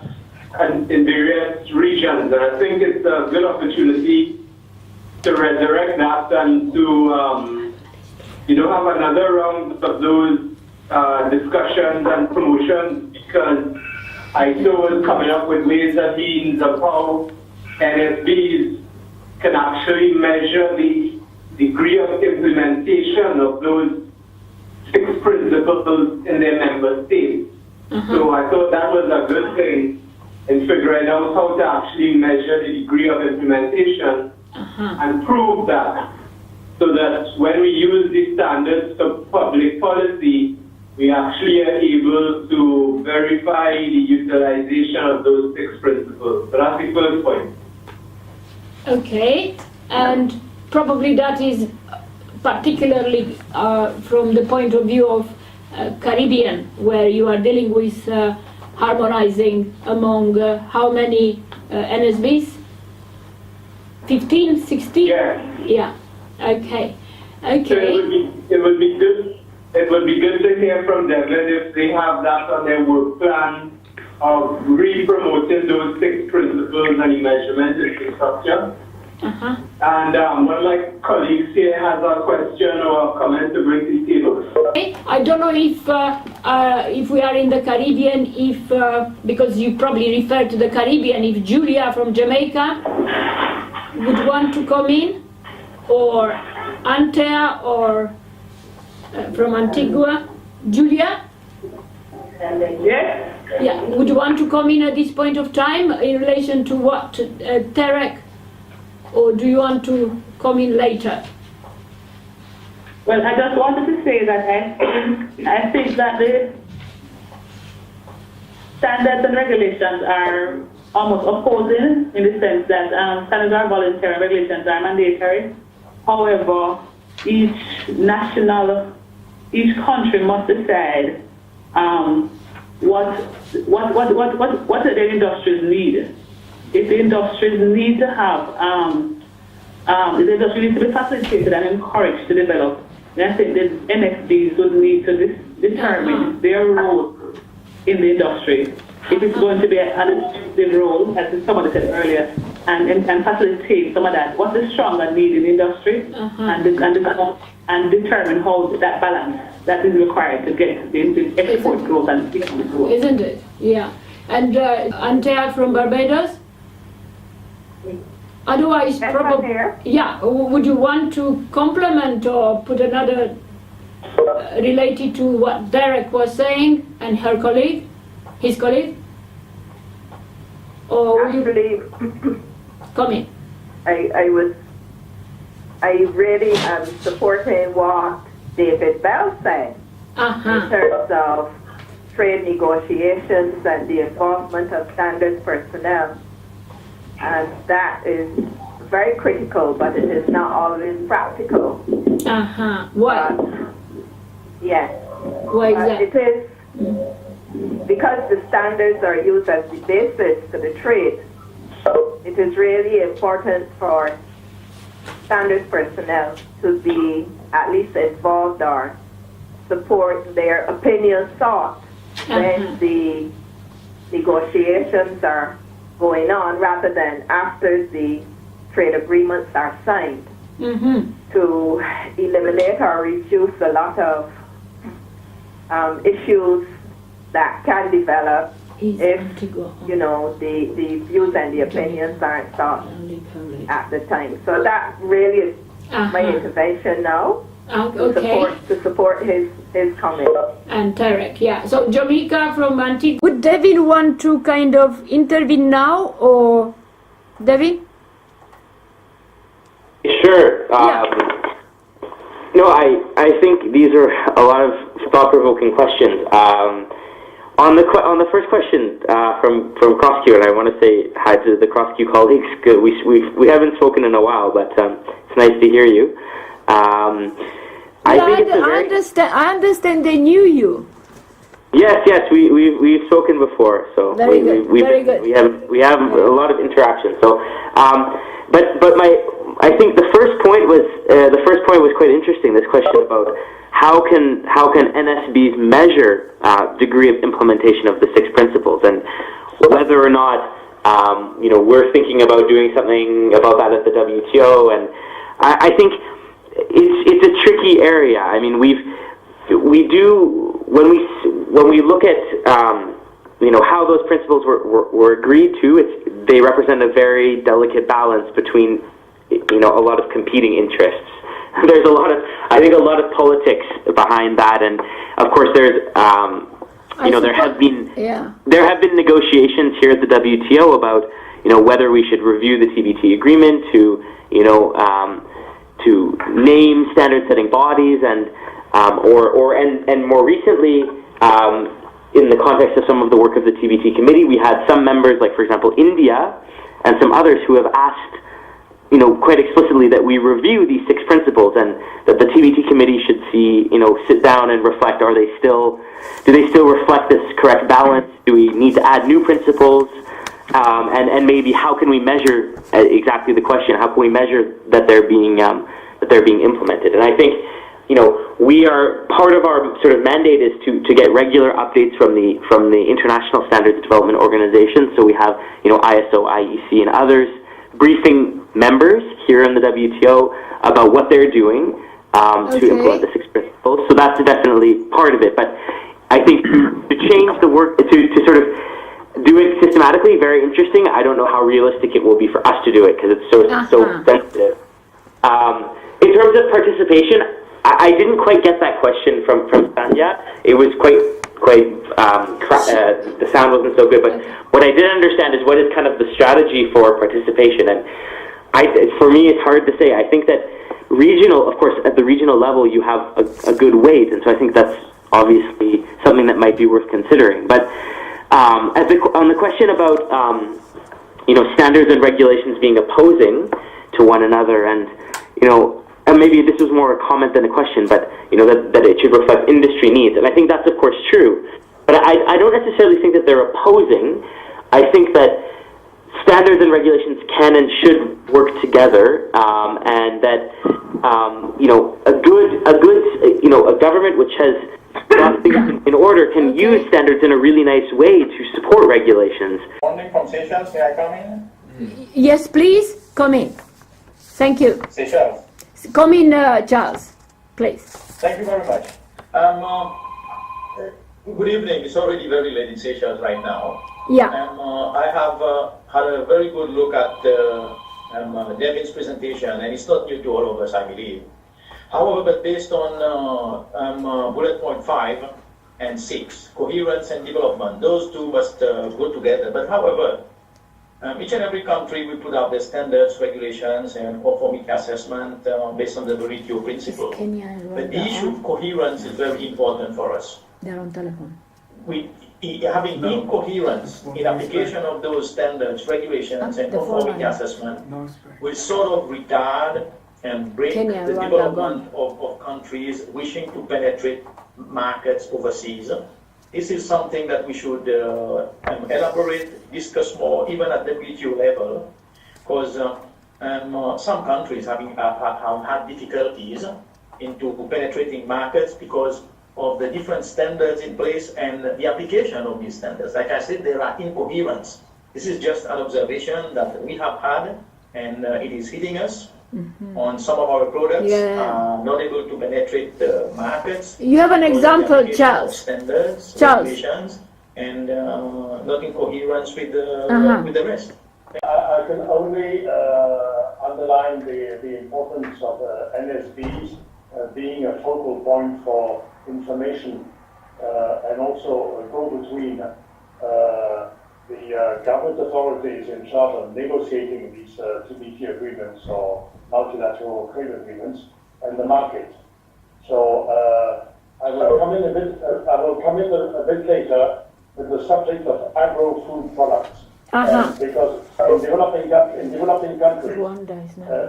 B: in various regions, and I think it's a good opportunity to resurrect that and to
G: have another round of those discussions and promotions, because ISO is coming up with ways and means of how NSBs can actually measure the degree of implementation of those 6 principles in their member states. So I thought that was a good thing in figuring out how to actually measure the degree of implementation and prove that, so that when we use these standards for public policy, we actually are able to verify the utilization of those 6 principles. So that's the first point.
A: Okay, and probably that is particularly from the point of view of Caribbean, where you are dealing with harmonizing among how many NSBs? 15, 16? Yeah. Okay.
G: So it would be good. It would be good to hear from them if they have that on their work plan of re-promoting those 6 principles and the measurement infrastructure. And one of my colleagues here has a question or a comment to bring to the table.
A: I don't know if we are in the Caribbean, because you probably refer to the Caribbean, if Julia from Jamaica would want to come in, or Antea, or from Antigua. Julia?
E: Yes?
A: Yeah, would you want to come in at this point of time in relation to what Tarek, or do you want to come in later?
H: Well, I just wanted to say that I think that the standards and regulations are almost opposing, in the sense that standards are voluntary, regulations are mandatory. However, each country must decide what the industries need. If the industries need to have, if the industry needs to be facilitated and encouraged to develop, then I think the NXDs would need to determine their role in the industry. If it's going to be an effective role, as somebody said earlier, and facilitate some of that, what's the stronger need in the industry, and determine how that balance that is required to get the export growth and economic growth.
A: Isn't it? Yeah. And Antea from Barbados? Otherwise, probably, yeah. Would you want to complement or put another related to what Derek was saying and his colleague? Or
E: Actually,
A: come in.
E: I really am supporting what David Bell said in terms of trade negotiations and the enforcement of standards personnel. And that is very critical, but it is not always practical.
A: Why?
E: Yes.
A: Why is that?
E: It is because the standards are used as the basis for the trade. It is really important for standards personnel to be at least involved or support their opinion sought when the negotiations are going on, rather than after the trade agreements are signed, to eliminate or reduce a lot of issues that can develop if the views and the opinions aren't sought at the time. So that really is my intervention now to support his comment.
A: And Tarek, yeah. So Jamaica from Antigua. Would Devin want to kind of intervene now, or Devin?
F: Sure. No, I think these are a lot of thought-provoking questions. On the first question from CrossQ, and I want to say hi to the CrossQ colleagues. Good. We haven't spoken in a while, but it's nice to hear you.
A: I understand they knew you.
F: Yes, we've spoken before, so
A: very good.
F: We have a lot of interaction. So, I think the first point was quite interesting. This question about how can NSBs measure degree of implementation of the 6 principles, and whether or not we're thinking about doing something about that at the WTO. And I think it's a tricky area. I mean, we do when we look at how those principles were agreed to. They represent a very delicate balance between a lot of competing interests. There's I think a lot of politics behind that, and of course there's there have been negotiations here at the WTO about whether we should review the TBT agreement to name standard-setting bodies and more recently, in the context of some of the work of the TBT committee, we had some members, like for example India, and some others who have asked, quite explicitly that we review these 6 principles and that the TBT committee should sit down and reflect: do they still reflect this correct balance? Do we need to add new principles? And maybe how can we measure exactly the question? How can we measure that they're being implemented? And I think we are part of our sort of mandate is to get regular updates from the International Standards Development Organization. So we have ISO, IEC, and others briefing members here in the WTO about what they're doing to implement the 6 principles. So that's definitely part of it. But I think to change the work to sort of do it systematically, very interesting. I don't know how realistic it will be for us to do it because it's so sensitive. In terms of participation, I didn't quite get that question from Sanya. It was quite the sound wasn't so good. But what I did understand is what is kind of the strategy for participation. And for me, it's hard to say. I think that of course, at the regional level, you have a good weight, and so I think that's obviously something that might be worth considering. But on the question about standards and regulations being opposing to one another, and maybe this was more a comment than a question, but that it should reflect industry needs, and I think that's of course true. But I don't necessarily think that they're opposing. I think that standards and regulations can and should work together, and that a government which has brought things in order can use standards in a really nice way to support regulations.
G: Morning from Seychelles, may I come in?
A: Yes, please, come in. Thank you.
G: Seychelles.
A: Come in, Charles, please.
G: Thank you very much. Good evening. It's already very late in Seychelles right now.
A: Yeah.
G: I have had a very good look at Devin's presentation, and it's not new to all of us, I believe. However, but based on bullet point 5 and 6, coherence and development, those two must go together. But however, each and every country will put out their standards, regulations, and conformity assessment based on the WTO principle. But the issue of coherence is very important for us.
A: They're on telephone.
G: Having incoherence in application of those standards, regulations, and conformity assessment will sort of retard and break the development of countries wishing to penetrate markets overseas. This is something that we should elaborate, discuss more, even at the WTO level, because some countries have had difficulties into penetrating markets because of the different standards in place and the application of these standards. Like I said, there are incoherence. This is just an observation that we have had, and it is hitting us. On some of our products, not able to penetrate the markets.
A: You have an example, Charles.
G: Standards, regulations, and not in coherence with the rest.
B: I can only underline the importance of NSBs being a focal point for information and also a go-between the government authorities in charge of negotiating these TBT agreements or multilateral trade agreements and the market. So I will come in a bit later with the subject of agro-food products. Because in developing countries,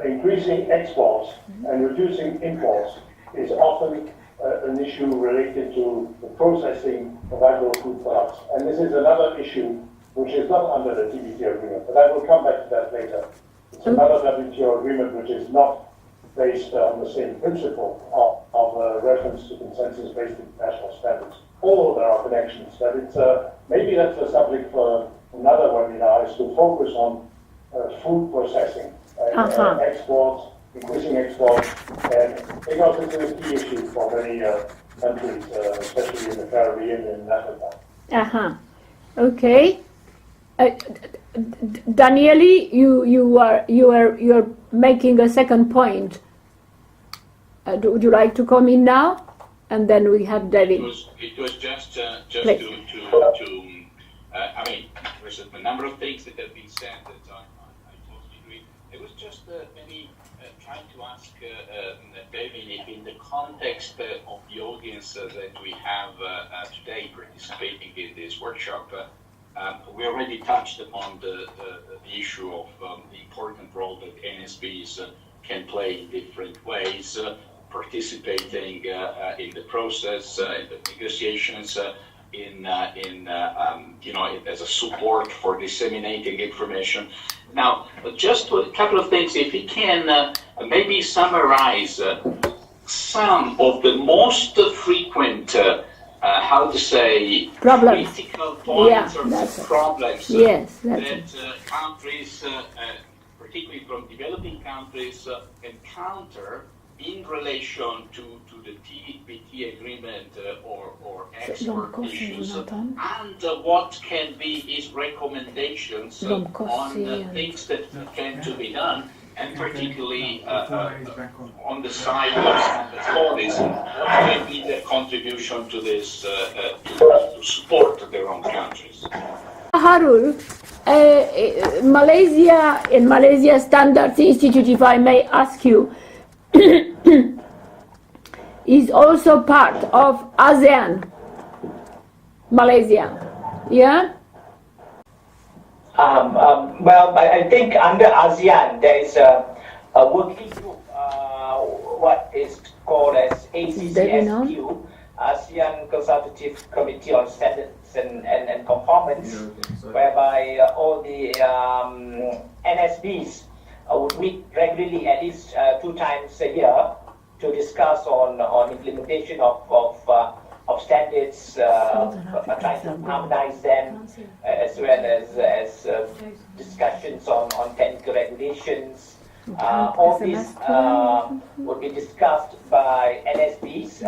B: increasing exports and reducing imports is often an issue related to the processing of agro-food products. And this is another issue which is not under the TBT agreement, but I will come back to that later. It's another WTO agreement which is not based on the same principle of reference to consensus-based international standards. Although there are connections, but it's maybe that's a subject for another webinar, is to focus on food processing and exports increasing exports, and because it's a key issue for many countries, especially in the Caribbean and Africa.
A: Okay. Daniele, you're making a second point. Would you like to come in now? And then we have David.
D: It was just
A: Please.
D: I mean, there's a number of things that have been said that I totally agree. It was just maybe trying to ask David if in the context of the audience that we have today participating in this workshop, we already touched upon the issue of the important role that NSBs can play in different ways, participating in the process, in the negotiations, as a support for disseminating information. Now, just a couple of things, if we can maybe summarize some of the most frequent,
A: problems.
D: critical points or problems
A: that
D: countries, particularly from developing countries, encounter in relation to the TPT agreement or export issues, and what can be his recommendations on things that can to be done, and particularly on the side of standards bodies, what can be their contribution to this, to support their own countries.
A: Harul, Malaysia and Malaysia Standards Institute, if I may ask you, is also part of ASEAN, Malaysia, yeah?
I: Well, I think under ASEAN there is a working group, what is called as ACCSQ, ASEAN Consultative Committee on Standards and Conformance, whereby all the NSBs would meet regularly at least 2 times a year to discuss on implementation of standards, trying to harmonize them, as well as discussions on technical regulations. All these would be discussed by NSBs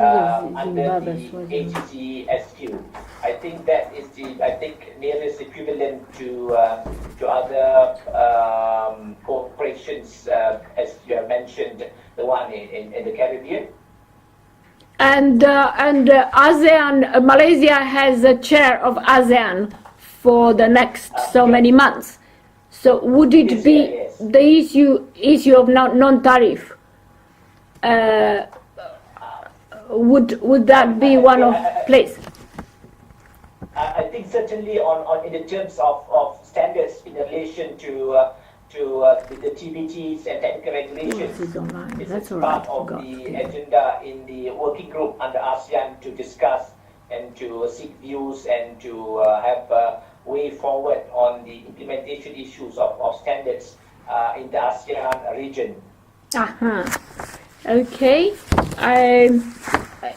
I: under the ACCSQ. I think that is nearest equivalent to other corporations, as you have mentioned, the one in the Caribbean.
A: And ASEAN, Malaysia has a chair of ASEAN for the next so many months. So would it be the issue of non-tariff? Would that be one of place?
I: I think certainly on in the terms of standards in relation to the TBTs and technical regulations, it's part of the agenda in the working group under ASEAN to discuss and to seek views and to have a way forward on the implementation issues of standards in the ASEAN region.
A: Okay.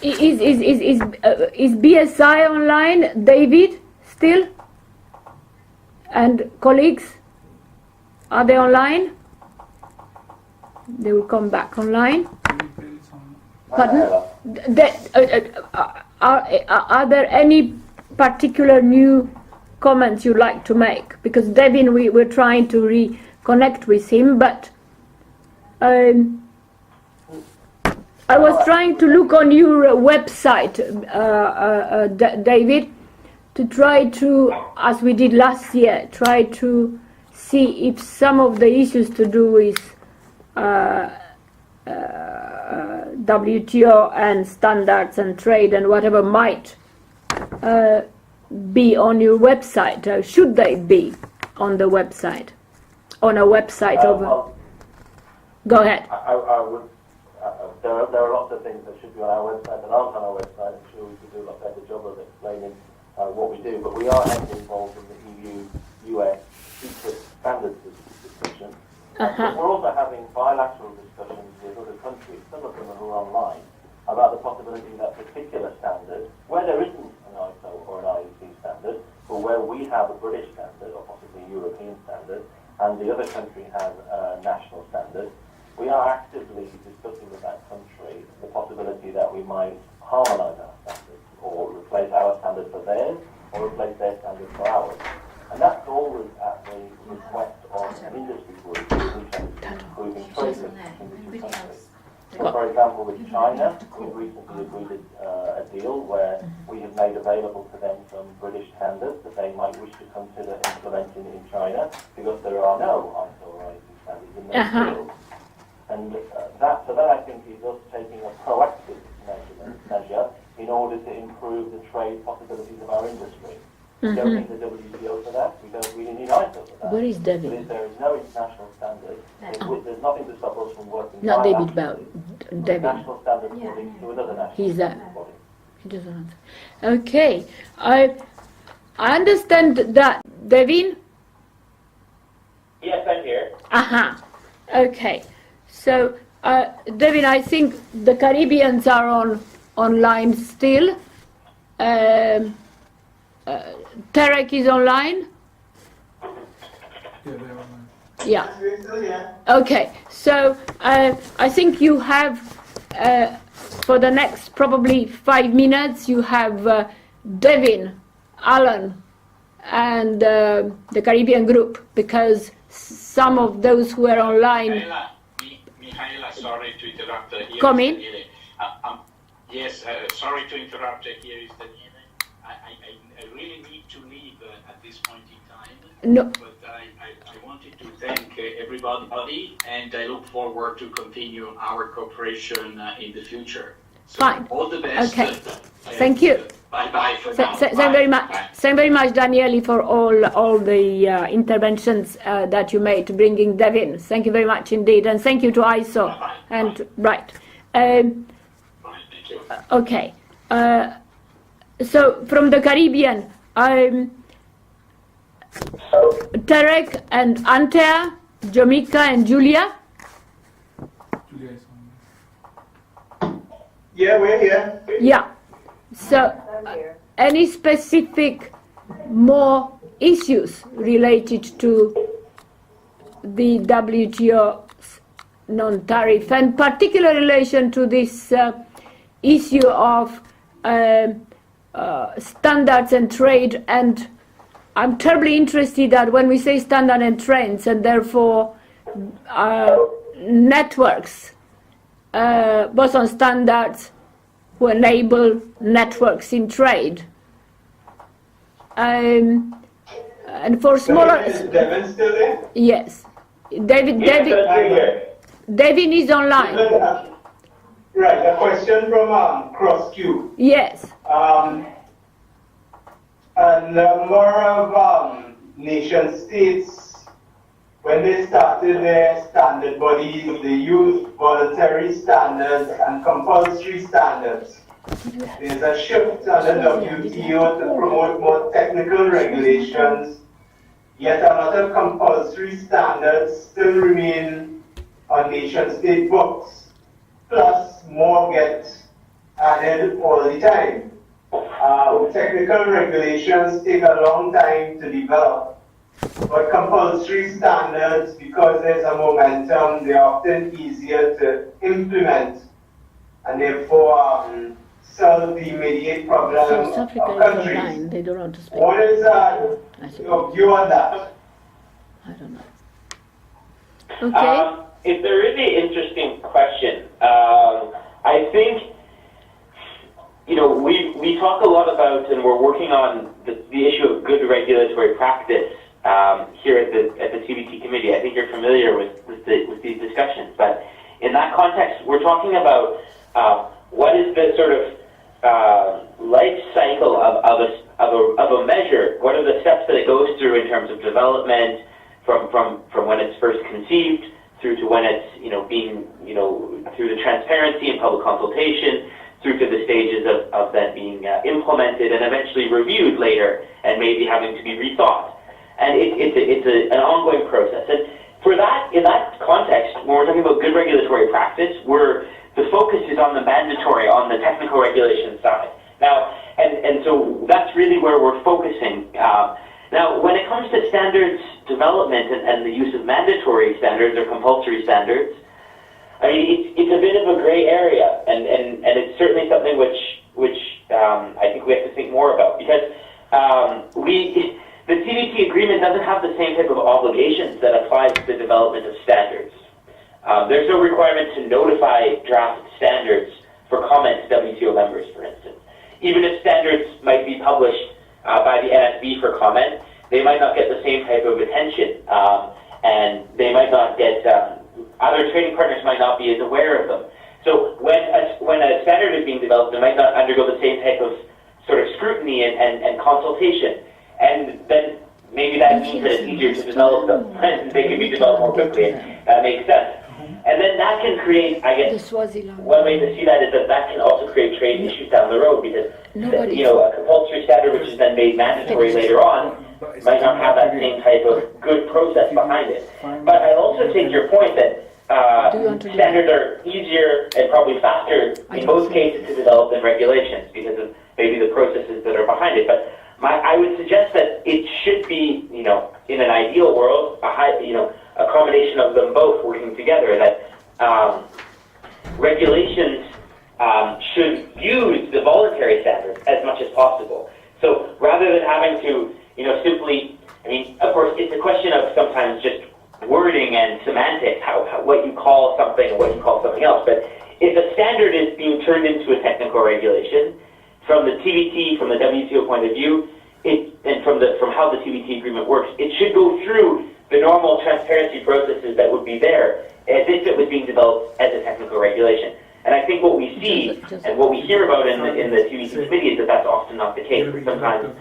A: Is BSI online, David, still? And colleagues, are they online? They will come back online. Pardon? Are there any particular new comments you'd like to make? Because Devin, we're trying to reconnect with him, but I was trying to look on your website, David, to try to, as we did last year, try to see if some of the issues to do with WTO and standards and trade and whatever might be on your website. Should they be on the website? On a website of... Go ahead.
C: I would. There are lots of things that should be on our website that aren't on our website. I'm sure we could do a lot better job of explaining what we do. But we are heavily involved in the EU-US secret standards discussion. But we're also having bilateral discussions with other countries, some of them who are online, about the possibility that particular standards, where there isn't an ISO or an IEC standard, but where we have a British standard or possibly a European standard, and the other country has a national standard, we are actively discussing with that country the possibility that we might harmonise our standards or replace our standards for theirs or replace their standards for ours. And that's always at the request of industry groups interested in improving trade links between the two countries. So for example, with China, we recently agreed a deal where we have made available to them some British standards that they might wish to consider implementing in China because there are no ISO or ISO standards in those fields. And that I think is us taking a proactive measure in order to improve the trade possibilities of our industry. We don't need the WTO for that. We don't really need ISO for that.
A: Where is David?
C: But if there is no international standard, there's nothing to stop us from working.
A: Not David,
C: bilaterally
A: but David.
C: national standards according to another national
A: He's
C: standard body.
A: He doesn't answer. Okay, I understand that Devin.
I: Yes, I'm here.
A: Okay, so Devin, I think the Caribbeans are online still. Tarek is online.
J: Yeah, they're online.
A: Yeah. Okay, so I think you have, for the next probably 5 minutes, you have Devin, Alan, and the Caribbean group, because some of those who are online...
D: Mihaela, sorry to interrupt. Here
A: Come in.
D: Yes, sorry to interrupt. Here is Daniele. I really need to leave at this point in time.
A: No.
D: But I wanted to thank everybody, and I look forward to continue our cooperation in the future. So
A: Fine.
D: All the best.
A: Okay. Thank you.
D: Bye for now.
A: Thank very much. Thank very much, Daniele, for all the interventions that you made to bringing Devin. Thank you very much indeed, and thank you to ISO.
D: Bye.
A: And right.
D: Fine, thank you.
A: Okay. So from the Caribbean, Tarek and Antea, Jamaica and Julia.
J: Julia is online.
G: Yeah, we're here.
A: Yeah. So any specific more issues related to the WTO's non-tariff, and particular relation to this issue of standards and trade? And I'm terribly interested that when we say standard and trends, and therefore networks, both on standards who enable networks in trade. And for smaller...
G: Is Devin still there?
A: Yes. Devin is online.
G: Right, a question from CrossQ.
A: Yes.
G: A number of nation states, when they started their standard bodies, they used voluntary standards and compulsory standards. There's a shift under WTO to promote more technical regulations, yet a lot of compulsory standards still remain on nation state books. Plus, more get added all the time. Technical regulations take a long time to develop, but compulsory standards, because there's a momentum, they're often easier to implement, and therefore solve the immediate problem
A: South Africa
G: of
A: is
G: countries.
A: online. They don't want to speak.
G: What is your view on that?
A: I don't know. Okay.
F: It's a really interesting question. I think, we talk a lot about, and we're working on the issue of good regulatory practice here at the TBT committee. I think you're familiar with these discussions, but in that context, we're talking about what is the sort of life cycle of a measure. What are the steps that it goes through in terms of development, from when it's first conceived through to when it's being through the transparency and public consultation, through to the stages of that being implemented and eventually reviewed later and maybe having to be rethought. And it's an ongoing process. And for that, in that context, when we're talking about good regulatory practice, the focus is on the mandatory, on the technical regulation side. Now, and so that's really where we're focusing. Now, when it comes to standards development and the use of mandatory standards or compulsory standards, I mean, it's a bit of a gray area, and it's certainly something which I think we have to think more about, because the TBT agreement doesn't have the same type of obligations that apply to the development of standards. There's no requirement to notify draft standards for comment to WTO members, for instance. Even if standards might be published by the NSB for comment, they might not get the same type of attention, and they might not get, other trading partners might not be as aware of them. So when a standard is being developed, it might not undergo the same type of sort of scrutiny and consultation. And then maybe that means that it's easier to develop them, and they can be developed more quickly, and that makes sense. And then that can create, I guess, one way to see that is that can also create trade issues down the road, because a compulsory standard which is then made mandatory later on might not have that same type of good process behind it. But I also take your point that standards are easier and probably faster in most cases to develop than regulations because of maybe the processes that are behind it. But I would suggest that it should be, in an ideal world, a combination of them both working together, that regulations should use the voluntary standards as much as possible. So rather than having to, simply, of course, it's a question of sometimes just wording and semantics, what you call something and what you call something else. But if a standard is being turned into a technical regulation, from the TBT, from the WTO point of view, and from how the TBT agreement works, it should go through the normal transparency processes that would be there as if it was being developed as a technical regulation. And I think what we see and what we hear about in the TBT committee is that that's often not the case. Sometimes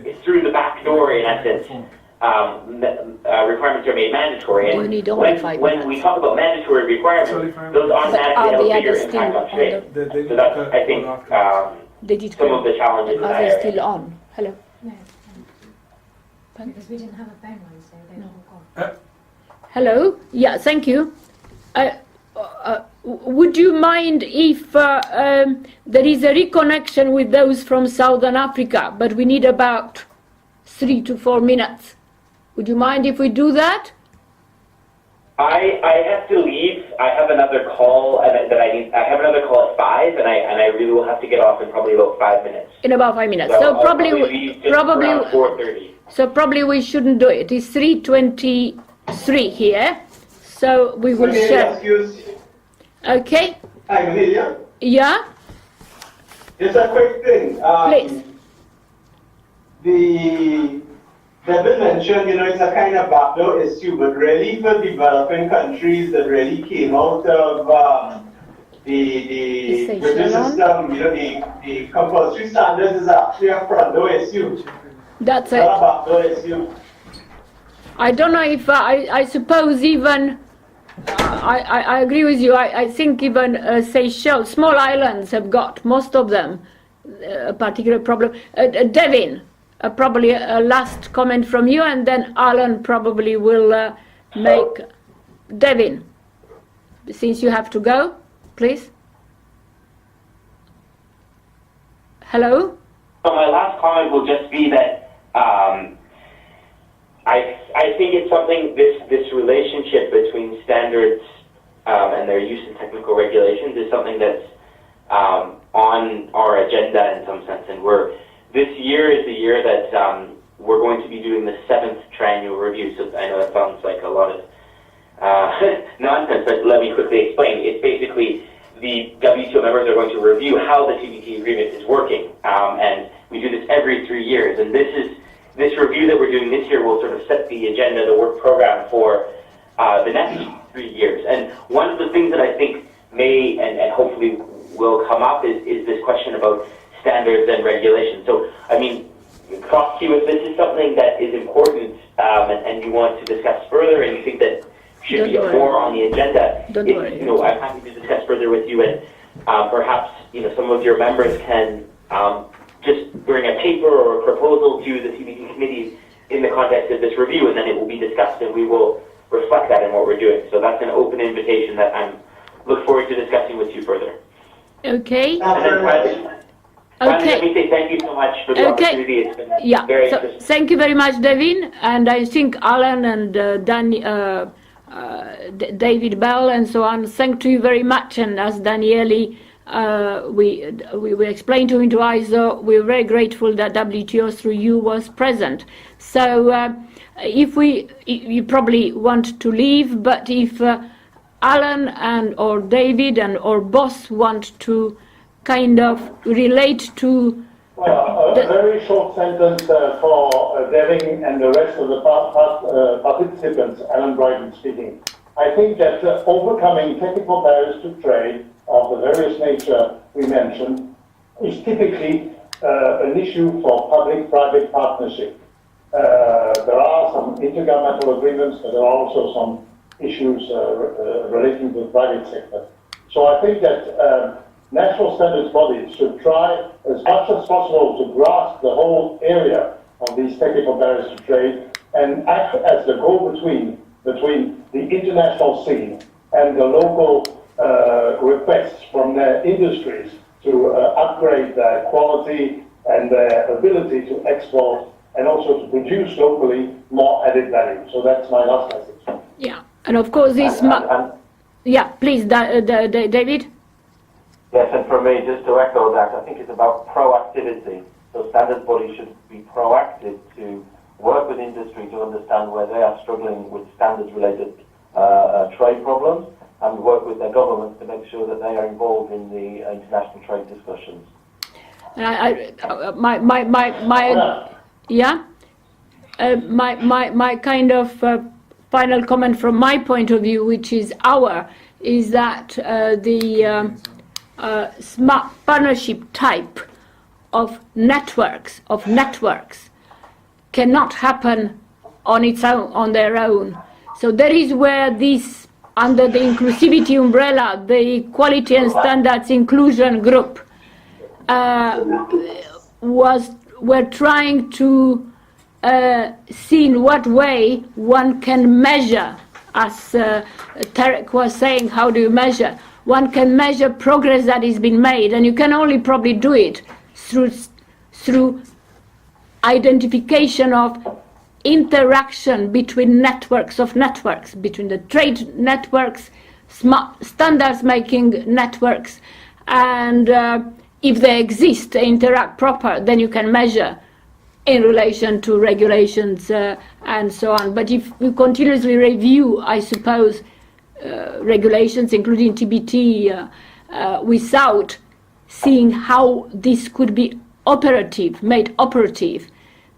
F: it's through the back door, in essence, requirements are made mandatory. And when we talk about mandatory requirements, those automatically have a bigger impact on trade. So that's, I think, some of the challenges in that area.
A: Are they still on? Hello?
K: No. Because we didn't have a phone line, so they all gone.
A: Hello? Yeah, thank you. Would you mind if there is a reconnection with those from Southern Africa, but we need about 3 to 4 minutes? Would you mind if we do that?
F: I have to leave. I have another call I have another call at 5, and I really will have to get off in probably about 5 minutes.
A: In about 5 minutes.
F: So probably around 4:30.
A: So probably we shouldn't do it. It's 3:23 here, so we will share. Okay.
G: Hi, Amelia.
A: Yeah.
G: Just a quick thing.
A: Please.
G: The Devin mentioned, it's a kind of backdoor issue, but really for developing countries that really came out of the British system, the compulsory standards is actually a front door issue.
A: That's it.
G: Not a backdoor issue.
A: I don't know if I suppose even I agree with you. I think even Seychelles, small islands have got, most of them, a particular problem. Devin, probably a last comment from you, and then Alan probably will make. Devin, since you have to go, please. Hello?
F: So my last comment will just be that I think it's something, this relationship between standards and their use in technical regulations is something that's on our agenda in some sense. And this year is the year that we're going to be doing the 7th triennial review. So I know that sounds like a lot of nonsense, but let me quickly explain. It's basically the WTO members are going to review how the TBT agreement is working. And we do this every 3 years. And this review that we're doing this year will sort of set the agenda, the work program for the next 3 years. And one of the things that I think may and hopefully will come up is this question about standards and regulations. So, Cross-Q, if this is something that is important and you want to discuss further and you think that should be more on the agenda, I'm happy to discuss further with you, and perhaps some of your members can just bring a paper or a proposal to the TBT committee in the context of this review, and then it will be discussed and we will reflect that in what we're doing. So that's an open invitation that I look forward to discussing with you further.
A: Okay.
F: And then finally, let me say thank you so much for the opportunity. It's been very interesting.
A: Thank you very much, Devin. And I think Alan and David Bell and so on. Thank you very much. And as Daniele, we explained to him to ISO, we're very grateful that WTO through you was present. So if you probably want to leave, but if Alan or David or boss want to kind of relate to
B: a very short sentence for Devin and the rest of the participants, Alan Brighton speaking. I think that overcoming technical barriers to trade of the various nature we mentioned is typically an issue for public-private partnership. There are some intergovernmental agreements, but there are also some issues relating to the private sector. So I think that national standards bodies should try as much as possible to grasp the whole area of these technical barriers to trade and act as the go-between between the international scene and the local requests from their industries to upgrade their quality and their ability to export and also to produce locally more added value. So that's my last message.
A: Yeah, and of course this... yeah, please, David.
C: Yes, and for me, just to echo that, I think it's about proactivity. So standards bodies should be proactive to work with industry to understand where they are struggling with standards-related trade problems, and work with their governments to make sure that they are involved in the international trade discussions.
A: My kind of final comment from my point of view, which is that the smart partnership type of networks cannot happen on their own. So that is where this, under the inclusivity umbrella, the quality and standards inclusion group were trying to see in what way one can measure, as Tarek was saying, how do you measure? One can measure progress that has been made, and you can only probably do it through identification of interaction between networks, between the trade networks, smart standards making networks, and if they exist, they interact proper, then you can measure in relation to regulations and so on. But if you continuously review, I suppose, regulations, including TBT, without seeing how this could be made operative,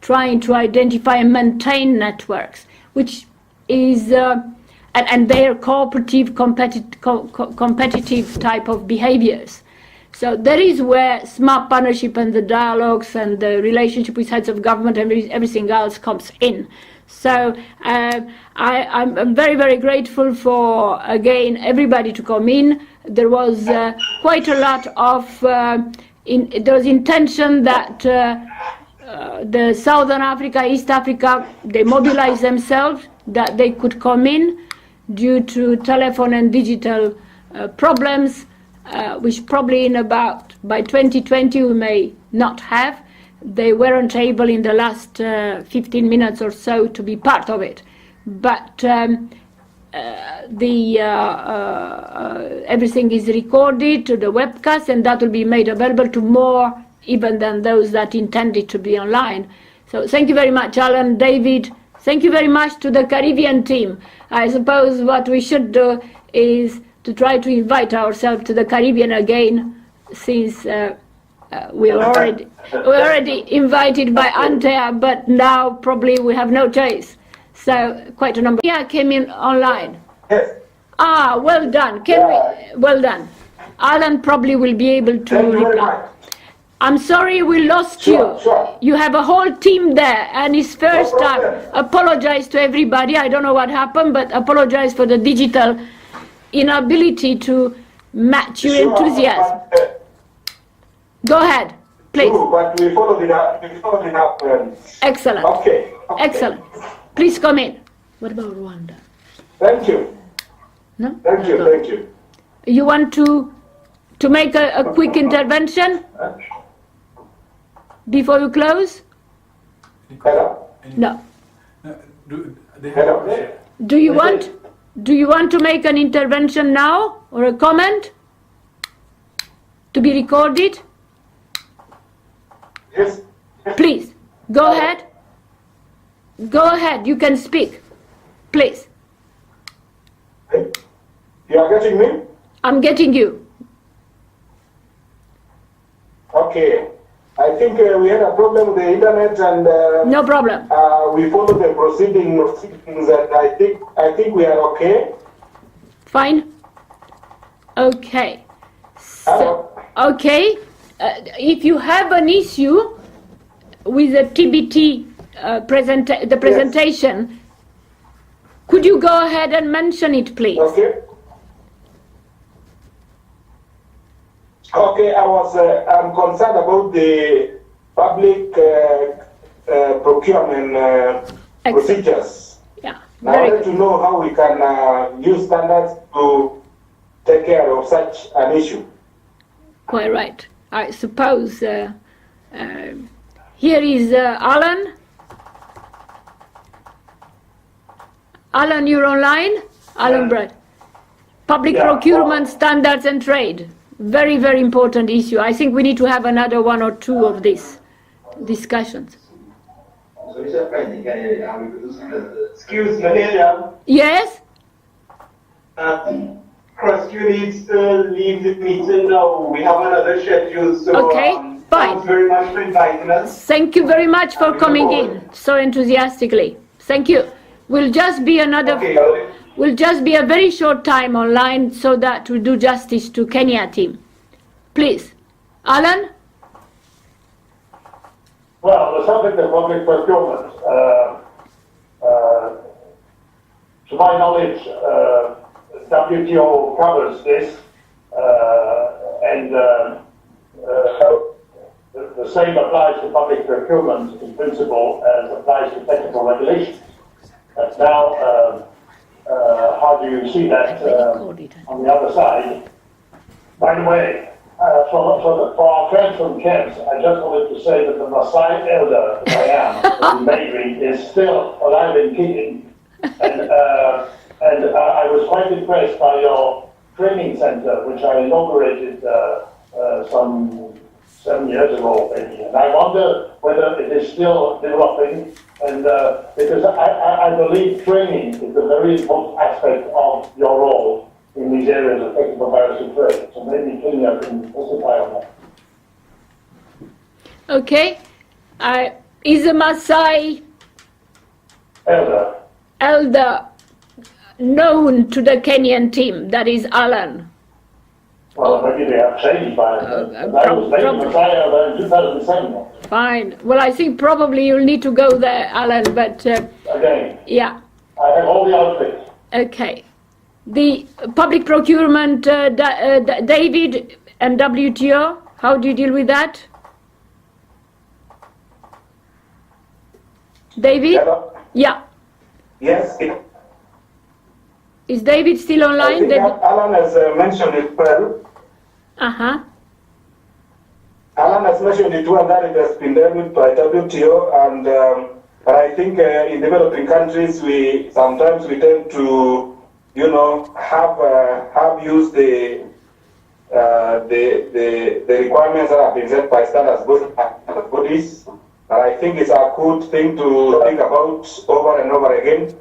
A: trying to identify and maintain networks, which is, and their cooperative, competitive type of behaviors. So that is where smart partnership and the dialogues and the relationship with heads of government and everything else comes in. So I'm very, very grateful for, again, everybody to come in. There was quite a lot of, there was intention that the Southern Africa, East Africa, they mobilize themselves, that they could come in due to telephone and digital problems, which probably by 2020 we may not have. They weren't able in the last 15 minutes or so to be part of it. But everything is recorded to the webcast, and that will be made available to more even than those that intended to be online. So thank you very much, Alan, David. Thank you very much to the Caribbean team. I suppose what we should do is to try to invite ourselves to the Caribbean again, since we were already invited by Antea, but now probably we have no choice. So quite a number. Yeah, came in online.
G: Yes.
A: Ah, well done. Well done. Alan probably will be able to reply. I'm sorry we lost you.
G: Sure.
A: You have a whole team there, and it's first time. Apologize to everybody. I don't know what happened, but apologize for the digital inability to match your enthusiasm. Go ahead, please.
G: True, but we followed it up.
A: Excellent.
G: Okay.
A: Excellent. Please come in. What about Rwanda?
G: Thank you.
A: No?
G: Thank you.
A: You want to make a quick intervention before you close?
G: Hello.
A: No.
J: Do they have a question?
A: Do you want? Do you want to make an intervention now or a comment to be recorded?
G: Yes.
A: Please, go ahead. Go ahead, you can speak. Please.
G: You are getting me?
A: I'm getting you.
G: Okay. I think we had a problem with the internet, and
A: No problem.
G: we followed the proceedings, and I think we are okay.
A: Fine. Okay. So, okay. If you have an issue with the TBT presentation, could you go ahead and mention it, please?
G: Okay. Okay, I'm concerned about the public procurement procedures.
A: Yeah.
G: Now, I want to know how we can use standards to take care of such an issue.
A: Quite right. I suppose here is Alan. Alan, you're online? Alan Brett. Public procurement standards and trade. Very, very important issue. I think we need to have another one or two of these discussions.
G: Excuse me,
A: Yes?
G: Rescue needs to leave the meeting now. We have another schedule, so
A: Okay, fine.
G: thanks very much for inviting us.
A: Thank you very much for coming in so enthusiastically. Thank you. We'll just be We'll just be a very short time online so that we do justice to Kenya team. Please. Alan?
B: Well, the subject of public procurement, to my knowledge, WTO covers this, and the same applies to public procurement in principle as applies to technical regulations. Now, how do you see that on the other side? By the way, for our friends from Kent, I just wanted to say that the Maasai elder that I am, in Maybury, is still alive and kicking. And I was quite impressed by your training center, which I inaugurated some 7 years ago, maybe. And I wonder whether it is still developing. And because I believe training is a very important aspect of your role in these areas of technical maritime trade. So maybe Kenya can testify on that.
A: Okay. Is the Maasai elder known to the Kenyan team? That is Alan.
B: Well, maybe they have changed by I was named Messiah in 2007.
A: Fine. Well, I think probably you'll need to go there, Alan, but...
B: Again.
A: Yeah.
B: I have all the outfits.
A: Okay. The public procurement, David and WTO, how do you deal with that? David?
G: Hello?
A: Yeah.
G: Yes.
A: Is David still online?
G: I think Alan has mentioned it well.
A: Uh-huh.
G: Alan has mentioned it well that it has been dealt with by WTO, and but I think in developing countries we sometimes tend to, have used the requirements that have been set by standards bodies. And I think it's a good thing to think about over and over again.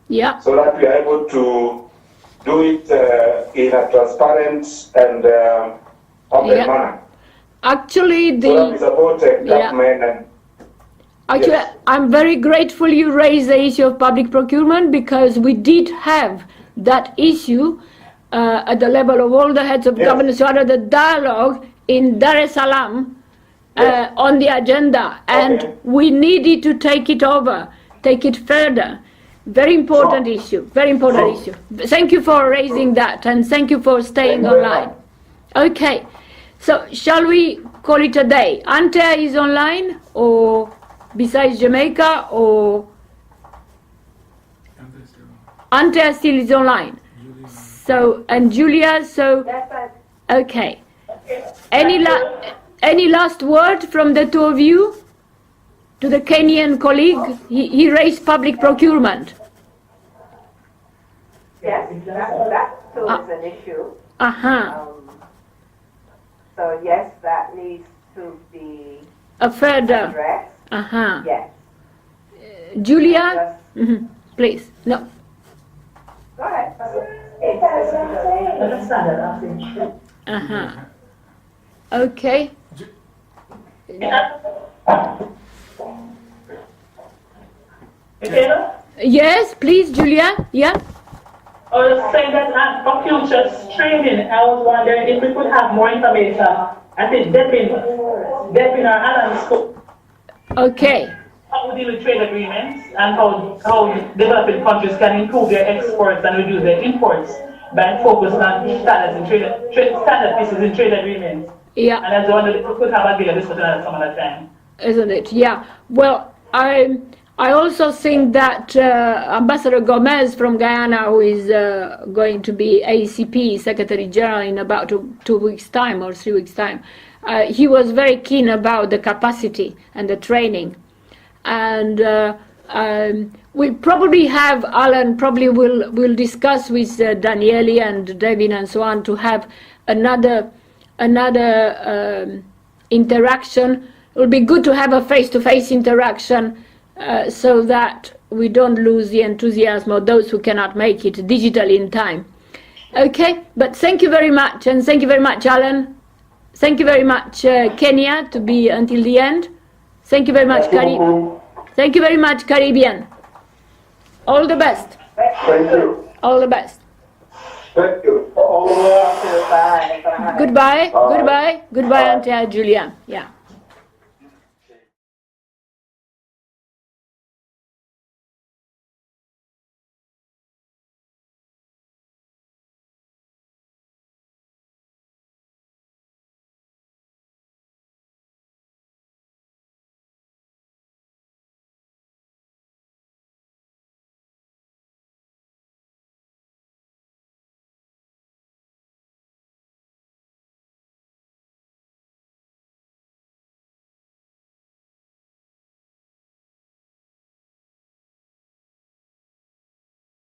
A: Yeah.
G: So that we are able to do it in a transparent and open manner.
A: Actually,
G: so that we support government and
A: actually,
G: yes.
A: I'm very grateful you raised the issue of public procurement, because we did have that issue at the level of all the heads of government, so under the dialogue in Dar es Salaam on the agenda, and we needed to take it over, take it further. Very important issue, very important issue. Thank you for raising that, and thank you for staying online. Okay, so shall we call it a day? Ante is online, or besides Jamaica, or Ante still is online. So, and Julia, so okay. Any last word from the two of you? To the Kenyan colleague, he raised public procurement.
E: Yes, that too is an issue.
A: Uh-huh.
E: So yes, that needs to be
A: A further.
E: addressed.
A: Uh-huh.
E: Yes.
A: Julia? Mhm. Please. No.
E: Go ahead.
A: Uh-huh. Okay. Yes, please, Julia. Yeah.
H: I was saying that for future training, I was wondering if we could have more information. I think Depin or Alan spoke.
A: Okay.
H: How we deal with trade agreements and how developing countries can improve their exports and reduce their imports by focusing on standards in standard pieces in trade agreements.
A: Yeah.
H: And I was wondering if we could have a bigger discussion at some other time.
A: Isn't it? Yeah. Well, I also think that Ambassador Gomez from Guyana, who is going to be ACP Secretary General in about 2 weeks' time or 3 weeks' time, he was very keen about the capacity and the training. And we probably have, Alan probably will discuss with Daniele and Devin and so on to have another interaction. It will be good to have a face-to-face interaction so that we don't lose the enthusiasm of those who cannot make it digitally in time. Okay, but thank you very much, and thank you very much, Alan. Thank you very much, Kenya, to be until the end. Thank you very much, Thank you very much, Caribbean. All the best.
G: Thank you.
A: All the best.
G: Thank you.
E: Bye.
A: Goodbye. Goodbye. Goodbye, Auntie Julia. Yeah.